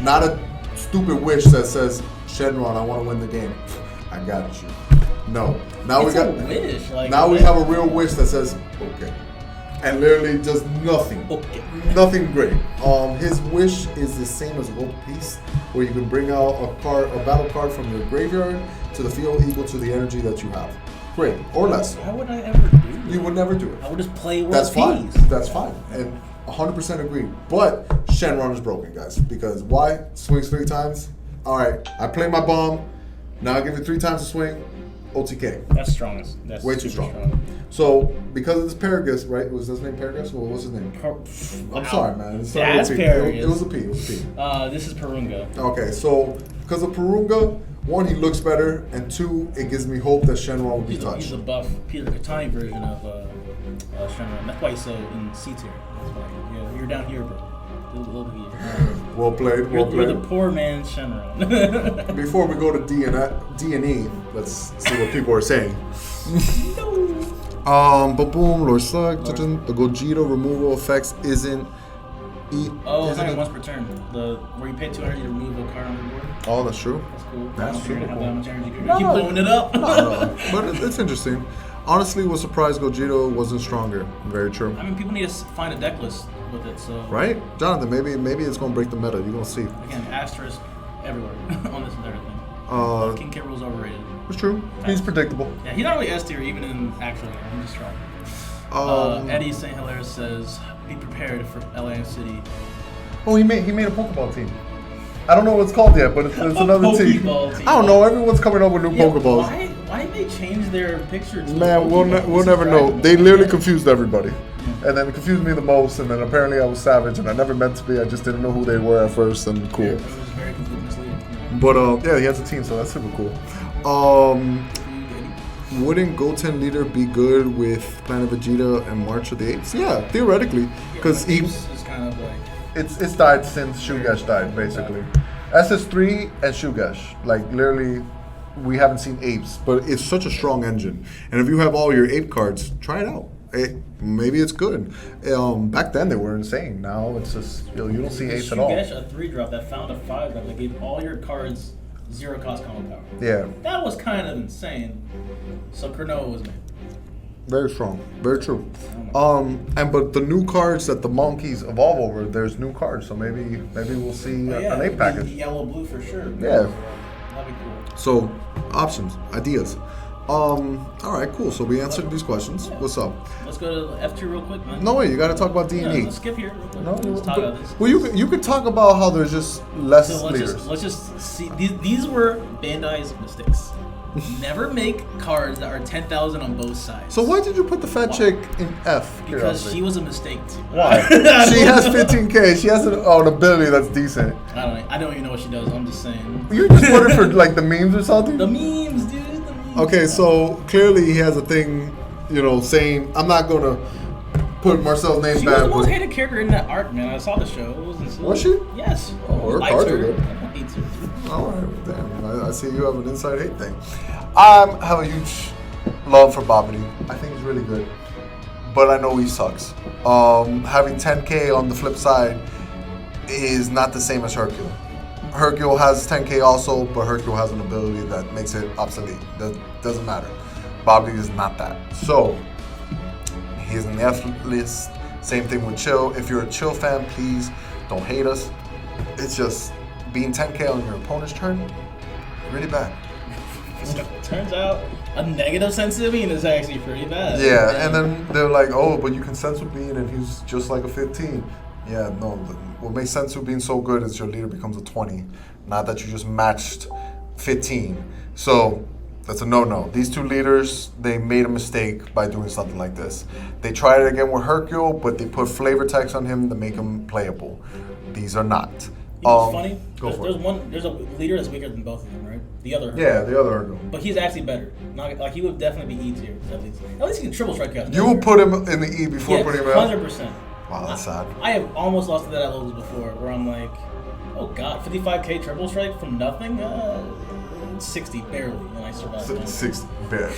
Not a stupid wish that says, Shenron, I want to win the game. I got you. No. Now It's we got. a wish. Like, Now we have a real wish that says, okay. And literally just nothing. Okay. Nothing great. His wish is the same as World Peace, where you can bring out a battle card from your graveyard to the field equal to the energy that you have. Great. Or less. Why would I ever do that? You would never do it. I would just play World That's fine. Peace. That's fine. And 100% agree. But Shenron is broken, guys. Because why? Swings 3 times. All right. I play my bomb. Now I give you 3 times to swing. OTK. That's strongest. That's Way too super strong. So, because of this Paragus, right? Was his name Paragus? Well, what's his name? Wow. I'm sorry, man. It's That's P. Paragus. It was a P. It was a P. This is Purunga. Okay, so because of Purunga, 1, he looks better, and 2, it gives me hope that Shenron will be He's touched. the buff Peter Katani version of Shenron. That's why he's so in C tier. That's why. Yeah, you're down here, bro. Well played. Well You're played. the poor man's Shenron. Before we go to D and E, let's see what people are saying. But boom, Lord Slug, the Gogeta removal effects isn't. Oh, it's only once per turn. Where you pay 200 to remove a card on the board. Oh, that's true. That's cool. That's super super cool. cool. Have that much energy. Keep blowing it up. No. But it's interesting. Honestly, was surprised Gogeta wasn't stronger. Very true. I mean, people need to find a deck list with it. So Right, Jonathan? Maybe it's gonna break the meta. You're gonna see. again, asterisk everywhere on this and everything. King K. Rool's overrated. It's true. He's predictable. Yeah, he's not really S tier even in actual game. He's just strong. Eddie St. Hilaire says, "Be prepared for LA City." Oh, he made a Pokeball team. I don't know what it's called yet, but it's another team. Pokeball team. I don't know. Everyone's coming up with new Yeah, Pokeballs. Why they change their picture to Man, we'll never know. They literally confused everybody. And then it confused me the most, and then apparently I was savage, and I never meant to be. I just didn't know who they were at first, and cool. Yeah, it was very misleading. But yeah, he has a team, so that's super cool. Wouldn't Goten leader be good with Planet Vegeta and March of the Apes? Yeah, theoretically, because he It's kind of like it's died since Shugesh died, basically. SS3 and Shugesh, like literally. We haven't seen apes, but it's such a strong engine. And if you have all your ape cards, try it out. Maybe it's good. Back then they were insane. Now it's just you don't see apes at all. Shugesh, a 3-drop that found a 5-drop that gave all your cards 0 cost combo power. Yeah. That was kind of insane. So Kurnoa was made. Very strong. Very true. But the new cards that the monkeys evolve over, there's new cards. So maybe we'll see an ape package. Yellow, blue for sure. Yeah. That'd be cool. So, options, ideas. All right, cool. So we answered these questions. Yeah. What's up? Let's go to F2 real quick, man. No way, you got to talk about D&E. Yeah, let's skip here real quick. No, let's talk about this. Well, you could talk about how there's just less So leaders. let's just see. These were Bandai's mistakes. Never make cards that are 10,000 on both sides. So why did you put the fat chick in F? Because she was a mistake too. Why? She has 15K. She has an ability that's decent. I don't even know what she does. I'm just saying. You just put it for like the memes or something? The memes, dude. The memes. Okay, so clearly he has a thing, saying I'm not gonna put Marcel's name She bad. was the most hated character in that arc, man. I saw the show. Was she? Yes. Oh, her Liked cards her. are good. I hate her. All right, damn. I see you have an inside hate thing. I have a huge love for Babidi. I think he's really good, but I know he sucks. Having 10K on the flip side is not the same as Hercule. Hercule has 10K also, but Hercule has an ability that makes it obsolete. That doesn't matter. Babidi is not that. So he's in the F list. Same thing with Chill. If you're a Chill fan, please don't hate us. It's just being 10K on your opponent's turn, really bad. Turns out a negative sensitive bean is actually pretty bad. Yeah, and then they're like, oh, but you can sense with being and he's just like a 15. Yeah, no, what makes sense with being so good is your leader becomes a 20, not that you just matched 15. So that's a no-no. These two leaders, they made a mistake by doing something like this. They tried it again with Hercule, but they put flavor text on him to make him playable. These are not. You know what's funny? There's a leader that's weaker than both of them, right? The other. Yeah, the other Hercule. But he's actually better. Not he would definitely be E tier at least. At least he can triple strike out. You will put him in the E before putting him out? 100%. Wow, that's sad. I have almost lost to that at levels before, where I'm like, oh god, 55K triple strike from nothing. 60 barely, and I survived. 60 barely.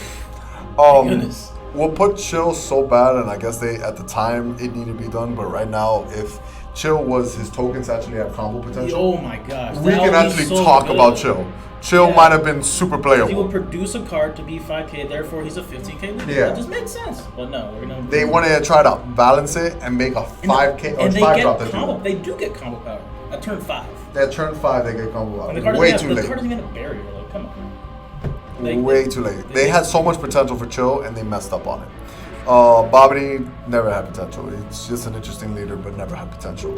Goodness. We'll put Chill so bad, and I guess at the time it needed to be done, but right now, if Chill was his tokens actually have combo potential, Oh my gosh. we can actually talk about Chill. Chill might have been super He playable. would produce a card to be 5K, therefore he's a 15K leader. Yeah. That just makes sense. But no, we're gonna. They wanted to try to balance it and make a 5K or and they 5 drop get that combo. They do get combo power at turn 5. At turn 5, they get combo And the out. card Way doesn't too have, late. The card doesn't even have a barrier. Like, come on. Way too late. They had so much potential for Chill, and they messed up on it. Babidi never had potential. It's just an interesting leader, but never had potential.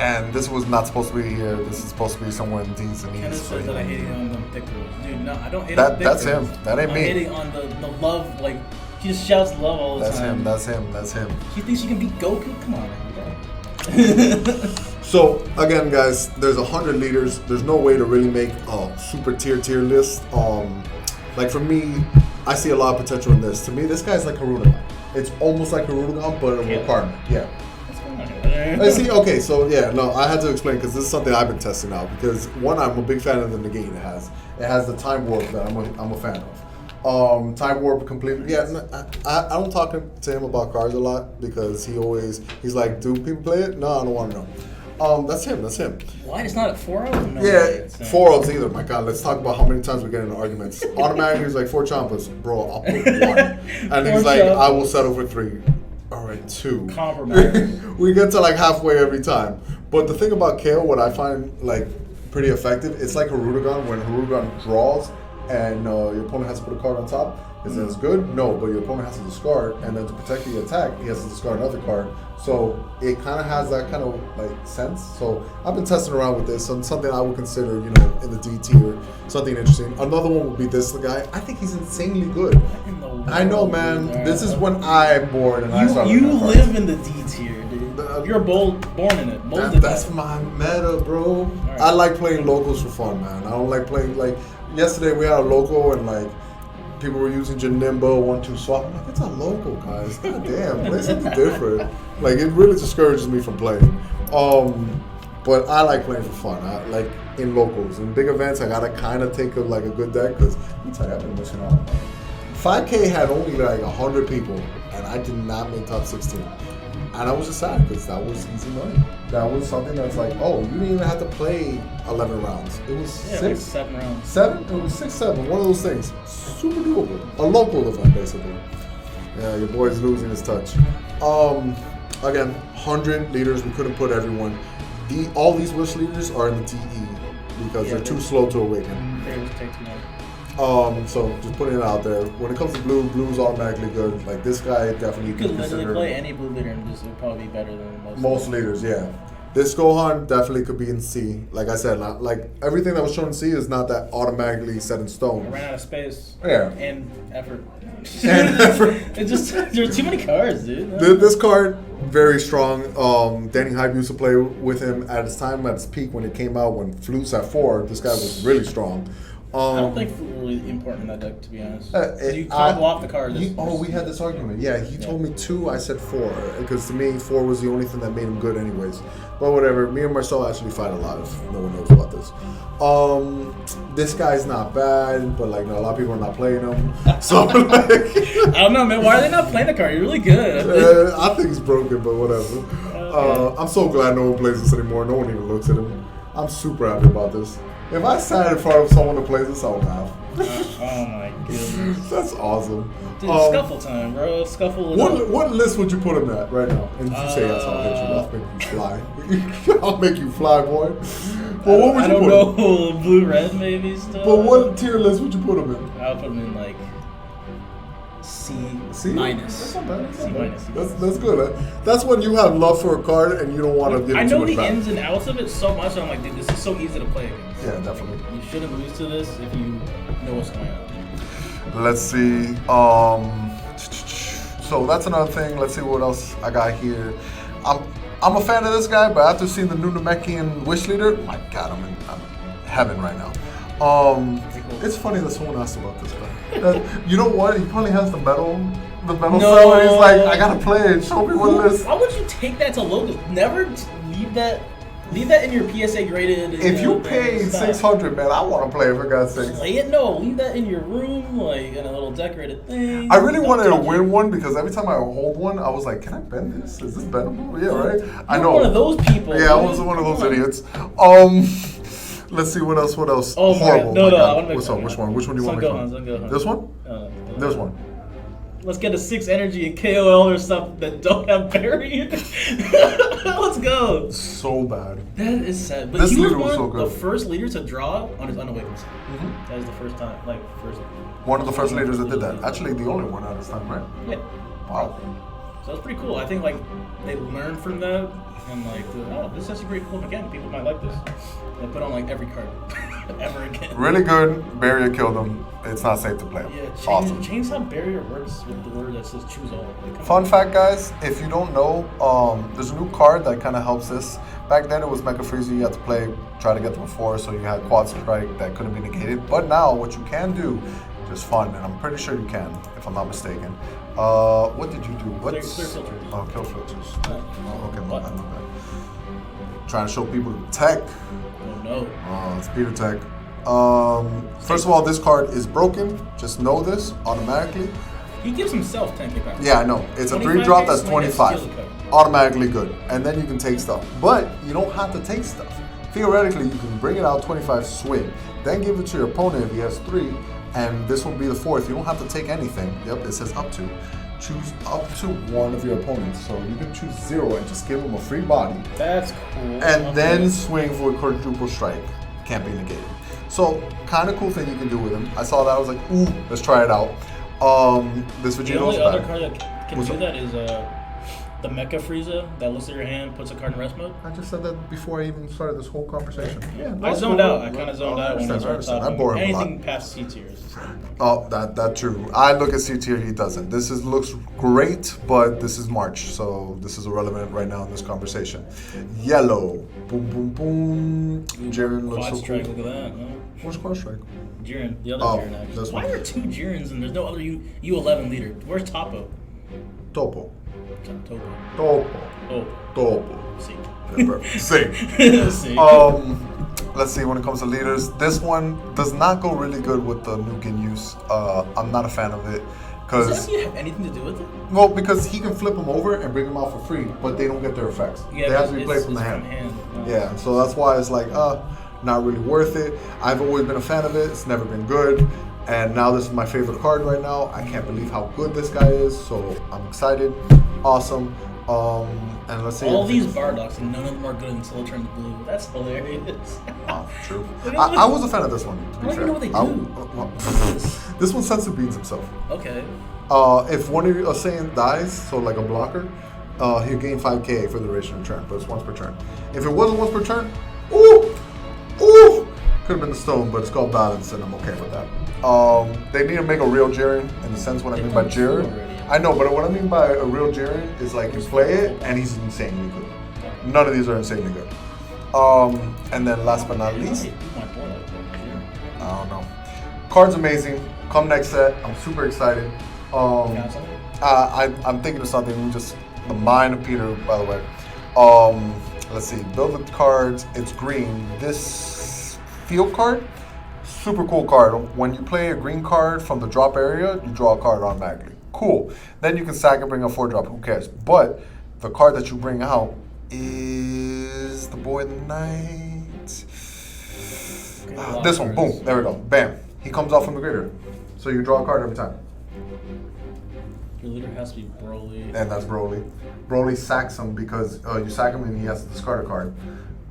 And this was not supposed to be here. This is supposed to be somewhere in D's and Kenneth E's. says that I hate on them thick girls. Dude, no, I don't hate That- on thick that's girls. him. That ain't I'm me. hating on the love, like, he just shouts love all the time. That's him. He thinks he can beat Goku? Come on, man. So again, guys, there's 100 leaders. There's no way to really make a super tier list. Like for me, I see a lot of potential in this. To me, this guy's like Harunaga. It's almost like Harunaga, but a requirement. Yeah. What's going on here? I see. Okay, so yeah, no, I had to explain because this is something I've been testing out. Because one, I'm a big fan of the negate it has. It has the time warp that I'm a fan of. Time warp completely. Yeah, I don't talk to him about cards a lot because he's like, do people play it? No, I don't want to know. That's him. What? It's not at 4-0? No Yeah, way. 4-0s either. My God, let's talk about how many times we get into arguments. Automatically, he's like 4 champas, bro. I'll put 1, and he's like, I will settle for 3. All right, 2. Compromise. We get to like halfway every time. But the thing about KO, what I find like pretty effective, it's like Harunagan when Harunagan draws and your opponent has to put a card on top. Is that as good? No, but your opponent has to discard, and then to protect the attack, he has to discard another card. So it kind of has that kind of like sense. So I've been testing around with this, something I would consider, you know, in the D tier, something interesting. Another one would be this guy. I think he's insanely good. I know, man. This is when I'm bored and I start. You live in the D tier, dude. You're born in it. That's my meta, bro. Right. I like playing locals for fun, man. I don't like playing like yesterday we had a local and like. People were using Janimbo 1-2 swap. I'm like, it's a local, guys. God damn, play something different. Like, it really discourages me from playing. But I like playing for fun. I like in locals. In big events, I gotta kind of take a good deck because let me tell you, I've been missing out. 5K had only like 100 people, and I did not make top 16. And I was just sad because that was easy money. That was something that's like, oh, you didn't even have to play 11 rounds. It was 6. Like 7 rounds. 7? It was 6, 7. One of those things. Super doable. A local event, basically. Yeah, your boy's losing his touch. Again, 100 leaders. We couldn't put everyone. All these wish leaders are in the TE because they're too slow to awaken. They just take too long. So just putting it out there. When it comes to blue's automatically good. Like this guy definitely. You could literally play any blue leader and this would probably be better than most leaders. Yeah, this Gohan definitely could be in C. Like I said, like everything that was shown in C is not that automatically set in stone. I ran out of space. Yeah. And effort. It's just there's too many cards, dude. This card very strong. Danny Hype used to play with him at his time at his peak when it came out when Flute's at 4. This guy was really strong. I don't think Flute was really important in that deck, to be honest. You combo off the card. We had this argument. Yeah, he told me 2, I said 4. Because to me, 4 was the only thing that made him good anyways. But whatever, me and Marcel actually fight a lot if no one knows about this. This guy's not bad, but like a lot of people are not playing him. So like, I don't know, man. Why are they not playing the card? You're really good. I think he's broken, but whatever. Okay. I'm so glad no one plays this anymore. No one even looks at him. I'm super happy about this. If I sat in front of someone to play this, I would laugh. Oh my goodness. That's awesome. Dude, scuffle time, bro. Scuffle. What list would you put him at right now? And if you say yes, I'll hit you. I'll make you fly. I'll make you fly, boy. Well, what would you put him? I don't know. Blue, red, maybe stuff. But what tier list would you put him in? I'll put him in like C minus. That's not bad. C minus. That's good. That's when you have love for a card and you don't want to give it I know too much the back. ins and outs of it so much. I'm like, dude, this is so easy to play against. Yeah, definitely. You shouldn't lose to this if you know what's going on. Let's see. So that's another thing. Let's see what else I got here. I'm a fan of this guy, but after seeing the new Namekian Wish Leader, my God, I'm in heaven right now. It's funny that someone asked about this guy. You know what? He probably has the metal cell, and he's like, I gotta play it. Show me what it is. Why would you take that to locals? Never leave that in your PSA graded. If you paid $600, man, I want to play it for God's sake. Play it? No, leave that in your room, like in a little decorated thing. I really wanted to win one because every time I hold one, I was like, can I bend this? Is this bendable? Yeah, right? I know. One of those people. Yeah, I was one of those idiots. Let's see what else. Oh, horrible. No, I want to make What's up? Which one? Which one do you want to make? Gohan. This one? This one. Let's get a 6 energy and KOL or stuff that don't have Barry. Let's go. So bad. That is sad. But this he was leader was so good. The first leader to draw on his unawakened side. Mm-hmm. That was the first time. One of the first leaders that did that. Actually, the only one at this time, right? Yeah. Wow. So that's pretty cool. I think they learned from that and this is a pretty cool mechanic. People might like this. They put on every card ever again. Really good. Barrier killed him. It's not safe to play him. Yeah, awesome. Change how barrier works with the word that says choose all. Fun fact, guys, if you don't know, there's a new card that kind of helps this. Back then it was Mecha Frieza. You had to try to get them before, so you had Quad Strike that couldn't be negated. But now what you can do, just fun, and I'm pretty sure you can, if I'm not mistaken. What did you do? Clear filters. Oh, kill filters. Oh, okay, my bad. Trying to show people the tech. Oh no. It's Peter tech. First of all, this card is broken. Just know this automatically. He gives himself 10k power. Yeah, I know. It's a 3-drop that's 25. Automatically good. And then you can take stuff. But you don't have to take stuff. Theoretically, you can bring it out 25 swing. Then give it to your opponent if he has 3. And this will be the 4th. You don't have to take anything. Yep, it says up to. Choose up to one of your opponents. So you can choose 0 and just give them a free body. That's cool. And then swing for a quadruple strike. Can't be negated. So, kind of cool thing you can do with him. I saw that, I was like, ooh, let's try it out. This Vegeta The only is other bad. card that can do that is the Mecha Frieza that looks at your hand, puts a card in rest mode. I just said that before I even started this whole conversation. Yeah, I zoned out. I kind of zoned out when I started I bore him a lot. anything past C tiers. Oh, that true. I look at C tier, he doesn't. This looks great, but this is March, so this is irrelevant right now in this conversation. Yellow, boom, boom, boom. Jiren looks Quad so Strike, cool. look at that. No? What's Quad Strike? Jiren, the other Oh, Jiren actually. this Why one. are there 2 Jirens and there's no other U11 leader? Where's Topo? Topo. Topo. Topo. Oh, Topo. see. Yeah, perfect. Same. See. Let's see, when it comes to leaders, this one does not go really good with the nuke in use. I'm not a fan of it. Does that have anything to do with it? Well, because he can flip them over and bring them out for free, but they don't get their effects. Yeah, they have to be played it's from the hand. Oh. Yeah, so that's why it's like, not really worth it. I've always been a fan of it. It's never been good. And now this is my favorite card right now. I can't believe how good this guy is, so I'm excited. Awesome. And let's see. All these Bardocks and none of them are good until it turns blue. That's hilarious. Oh, true. I was a fan of this one, to be I don't fair. even know what they do. This one sensu beans himself. Okay. If one of your Saiyan dies, so like a blocker, he'll gain 5k for the duration of the turn, but it's once per turn. If it wasn't once per turn, ooh, could have been the stone, but it's called balance, and I'm okay with that. They need to make a real Jiren, in the sense what I mean by Jiren. I know, but what I mean by a real Jiren is like you play it, and he's insanely good. None of these are insanely good. And then last but not least, I don't know. Card's amazing. Come next set. I'm super excited. I'm thinking of something. Just the mind of Peter, by the way. Let's see. Build the cards. It's green. This field card, super cool card. When you play a green card from the drop area, you draw a card automatically. Cool. Then you can sack and bring a 4-drop. Who cares? But the card that you bring out is the boy of the night. This one. Boom. There we go. Bam. He comes off from the gradient. So you draw a card every time. Your leader has to be Broly. And that's Broly. Broly sacks him because you sack him and he has to discard a card.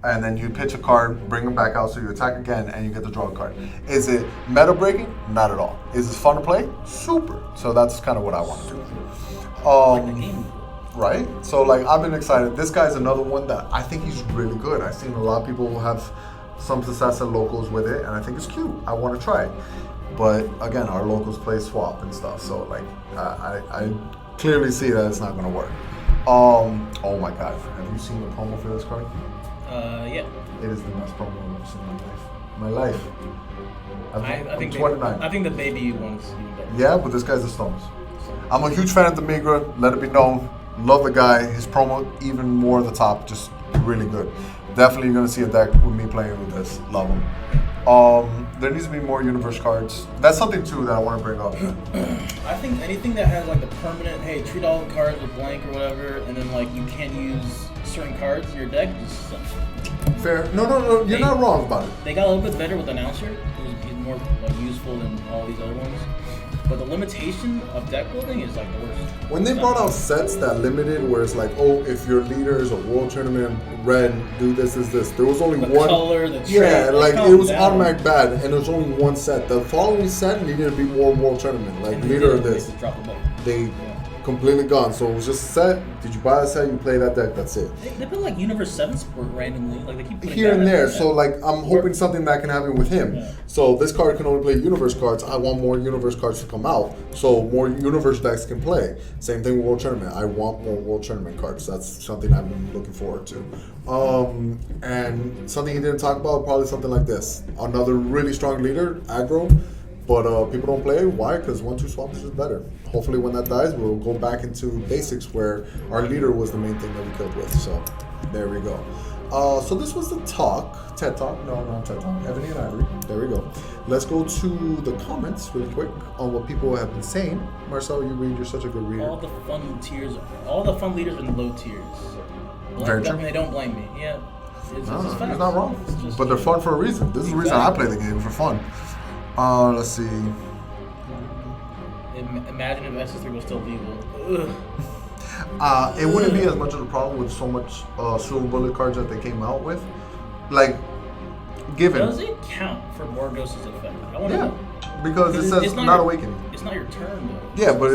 And then you pitch a card, bring him back out, so you attack again, and you get to draw a card. Is it meta breaking? Not at all. Is it fun to play? Super. So that's kind of what I want to do. Right? So like I've been excited. This guy's another one that I think he's really good. I've seen a lot of people have some success at locals with it, and I think it's cute. I want to try it. But again, our locals play swap and stuff, so like I clearly see that it's not going to work. Oh my God, have you seen the promo for this card? Yeah. It is the best promo I've ever seen in my life. I think 29. I think the baby one is even better. Yeah, but this guy's the Stones. I'm a huge fan of Demigra. Let it be known. Love the guy. His promo even more the top. Just really good. Definitely gonna see a deck with me playing with this. Love him. There needs to be more universe cards. That's something too that I want to bring up. I think anything that has like the permanent, hey, treat all the cards with blank or whatever, and then like you can't use certain cards in your deck. Just Fair. No. You're not wrong about it. They got a little bit better with Announcer. He's more like useful than all these other ones. But the limitation of deck building is like the worst. When they brought out sets that limited, where it's like, oh, if your leader is a world tournament red, do this, this. There was only the one. Color, the yeah, trait, like it was automatic bad, and there was only one set. The following set needed to be more world tournament, like leader of this. They completely gone. So it was just a set. Did you buy a set? You play that deck. That's it. They put like Universe 7 support randomly. Like they keep putting here and there. So like I'm hoping something that can happen with him. Yeah. So this card can only play universe cards. I want more universe cards to come out, so more universe decks can play. Same thing with World Tournament. I want more World Tournament cards. That's something I've been looking forward to. And something he didn't talk about, probably something like this. Another really strong leader, aggro. But people don't play. Why? Because 1-2 swap is just better. Hopefully when that dies, we'll go back into basics where our leader was the main thing that we killed with. So there we go. So this was the talk. TED Talk. No, not TED Talk. Ebony and Ivory. There we go. Let's go to the comments really quick on what people have been saying. Marcel, you read. You're such a good reader. All the fun tiers, all the fun leaders are in the low tiers. Very true. They don't blame me. Yeah. It's He's not wrong. But they're fun for a reason. This is the reason I play the game, for fun. Let's see. Imagine if SS3 was still legal. Ugh. It wouldn't be as much of a problem with so much silver bullet cards that they came out with. Like, given. Does it count for Morgos' effect? I want to know. Because it says not awakening. It's not your turn though. Yeah, but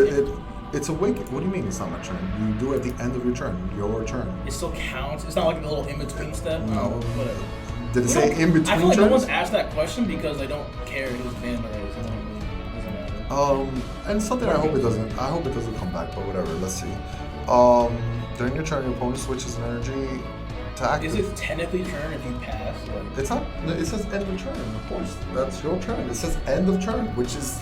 it's awakening. What do you mean it's not my turn? You do it at the end of your turn. Your turn. It still counts. It's not like a little in between step. No. Whatever. Did it say in between? I feel like turns? no one's asked that question because they don't care who's banned already. So it doesn't matter. And something I hope it doesn't come back, but whatever. Let's see. During your turn, your opponent switches an energy to active. Is it technically turn if you pass? Like? It's not. It says end of turn. Of course, that's your turn. It says end of turn, which is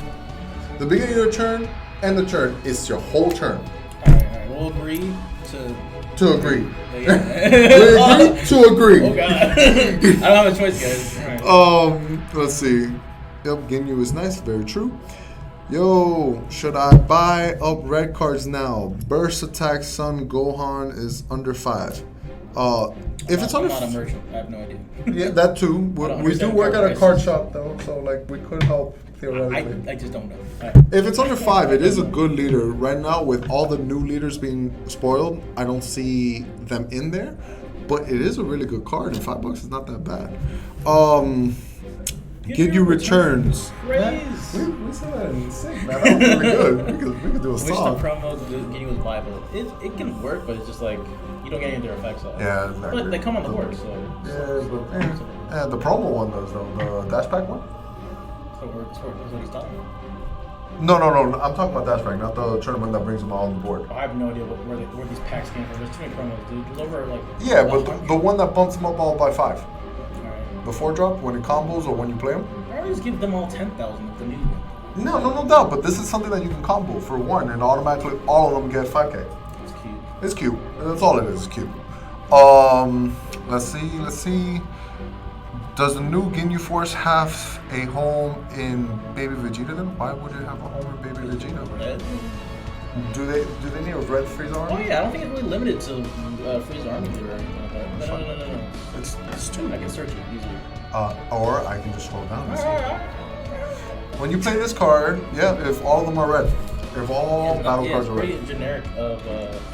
the beginning of your turn. End of turn is your whole turn. All right. We'll agree to agree. Yeah. We agree to agree. Oh god. I don't have a choice, guys. All right. Let's see. Yep, Ginyu is nice. Very true. Yo, should I buy up red cards now? Burst attack Son Gohan is under 5. If it's under, I'm not a merchant. I have no idea. Yeah, that too. We do work at a card shop though, so like we could help theoretically. I just don't know. If it's under 5, it is a good leader. Right now, with all the new leaders being spoiled, I don't see them in there. But it is a really good card, and $5 is not that bad. Give you returns. Raise. We said that in sync, man. That was really good. We could do a Wish song. the promo Ginyu was viable. It can work, but it's just like you don't get any of their effects off. Yeah, but they come on the board, so. Yeah, the promo one does though. The dash pack one. So that's what he's talking about. No. I'm talking about dash pack, not the tournament that brings them all on the board. I have no idea where these packs came from. There's too many promos, dude. There's over like. Yeah, but the one that bumps them up all by 5. Alright. The 4-drop when it combos or when you play them. I always give them all 10,000 with the new one. No doubt. But this is something that you can combo for 1, and automatically all of them get 5K. It's cute. It's cute. That's all it is. It's cute. Let's see. Does the new Ginyu Force have a home in Baby Vegeta then? Why would it have a home in Baby Vegeta? Red? Do they need a red Frieza army? Oh yeah, I don't think it's really limited to Frieza army or anything like that. No. It's 2. I can search it easily. Or I can just scroll down and see. When you play this card, yeah, if all of them are red. If all battle cards are red. It's pretty generic of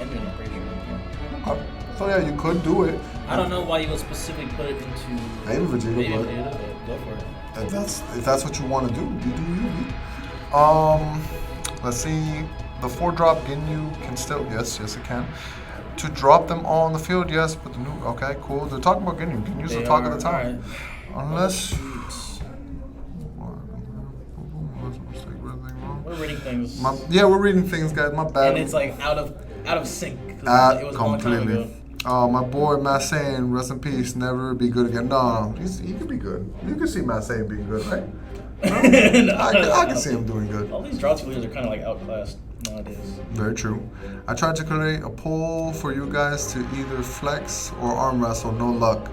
engine, I'm pretty sure. Yeah. Okay. So yeah, you could do it. I don't know why you would specifically put it into Baby Vegeta, Baby but Vegeta, but go for it. If that's what you want to do, you do you. Let's see. The 4-drop Ginyu can still, yes it can. To drop them all on the field, yes, but the new, okay, cool. They're talking about Ginyu. Ginyu's the talk of the town. Right. Unless. We're reading things. We're reading things, guys. My bad. And it's like out of sync. It was a long time ago. My boy Matt saying, rest in peace, never be good again. No, he could be good. You can see Matt saying being good, right? No, I can see him doing good. All these draw leaders are kind of like outclassed nowadays. Very true. I tried to create a poll for you guys to either flex or arm wrestle. No luck.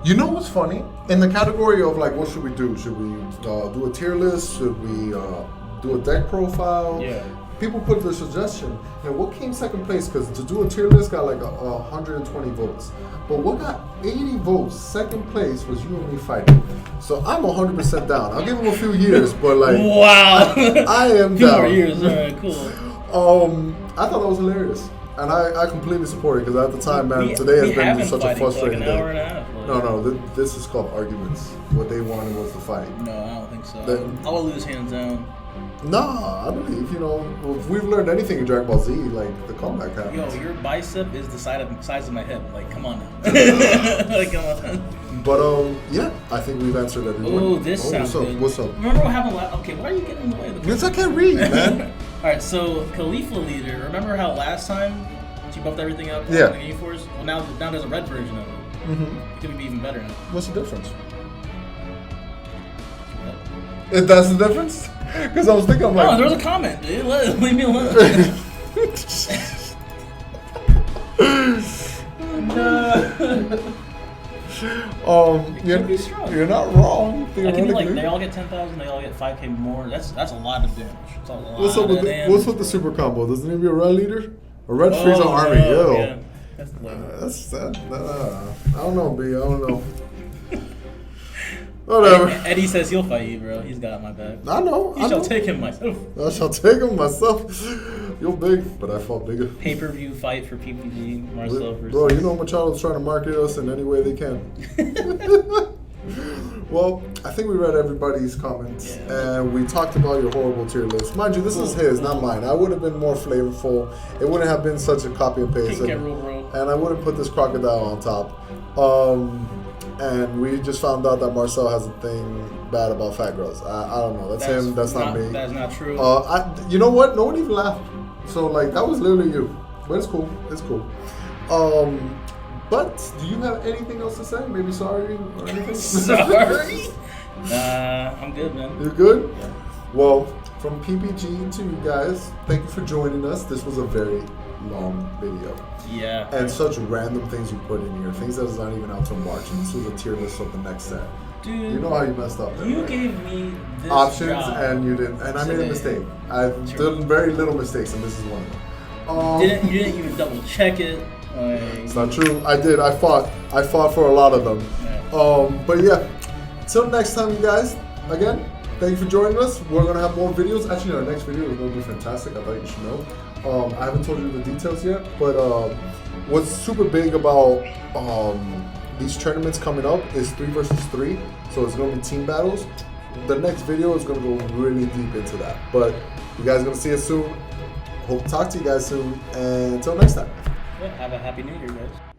You know what's funny? In the category of like, what should we do? Should we do a tier list? Should we do a deck profile? Yeah. People put the suggestion, and what came second place? Because to do a tier list got like 120 votes. But what got 80 votes second place was you and me fighting. So I'm 100% down. I'll give him a few years, but like, wow, I am few down. more years, all right, cool. I thought that was hilarious, and I completely support it because at the time, man, today has been such a frustrating day. Hour and a half, like. No, this is called arguments. What they wanted was the fight. No, I don't think so. I will lose hands down. Nah, I believe, if we've learned anything in Dragon Ball Z, like, the comeback happens. Yo, your bicep is the size of my hip. Like, come on now. Like, come on. But, yeah, I think we've answered everyone. Oh, this sounds good. What's up? Remember what happened last... Okay, why are you getting in the way of the... Because I can't read, man. Alright, so, Khalifa Leader, remember how last time she buffed everything up? Yeah. The Ginyu Force? Well, now there's a red version of it. Mm-hmm. It could be even better now. What's the difference? That's the difference? Because I was thinking, I'm like... No, there was a comment, dude. Leave me alone. You're not wrong. That could be like, they all get 10,000, they all get 5K more. That's a lot of damage. That's a lot what's up with damage. What's with the super combo? Doesn't it be a red leader? A red Frieza army, yo. Yeah. That's I don't know, B. I don't know. Whatever. Eddie says he'll fight you, bro. He's got my back. I know. I shall take him myself. I shall take him myself. You're big, but I fought bigger. Pay-per-view fight for PPG, Marcel versus... Bro, you know Machado's trying to market us in any way they can. Well, I think we read everybody's comments, and we talked about your horrible tier list. Mind you, this is his, not mine. I would have been more flavorful. It wouldn't have been such a copy and paste, and I wouldn't put this crocodile on top. And we just found out that Marcel has a thing bad about fat girls. I don't know. That's him. That's not me. That's not true. You know what? No one even laughed. So like that was literally you. But it's cool. It's cool. But do you have anything else to say? Maybe sorry or anything? Sorry? I'm good, man. You're good? Yeah. Well, from PPG to you guys, thank you for joining us. This was a very long video. Yeah. And such random things you put in here. Things that is not even out till March. And this was a tier list of the next set. Dude, you know how you messed up there, you right? gave me this options job and you didn't. And I made a mistake. I've done very little mistakes, and this is one of them. You didn't even double check it. It's not true. I did. I fought for a lot of them. Yeah. But yeah, till next time, you guys. Again, thank you for joining us. We're gonna have more videos. Actually, our next video is gonna be fantastic. I thought you should know. I haven't told you the details yet, but what's super big about these tournaments coming up is 3 versus 3. So it's gonna be team battles. The next video is gonna go really deep into that. But you guys are gonna see it soon. Hope to talk to you guys soon. And until next time. Yeah, have a happy new year, guys.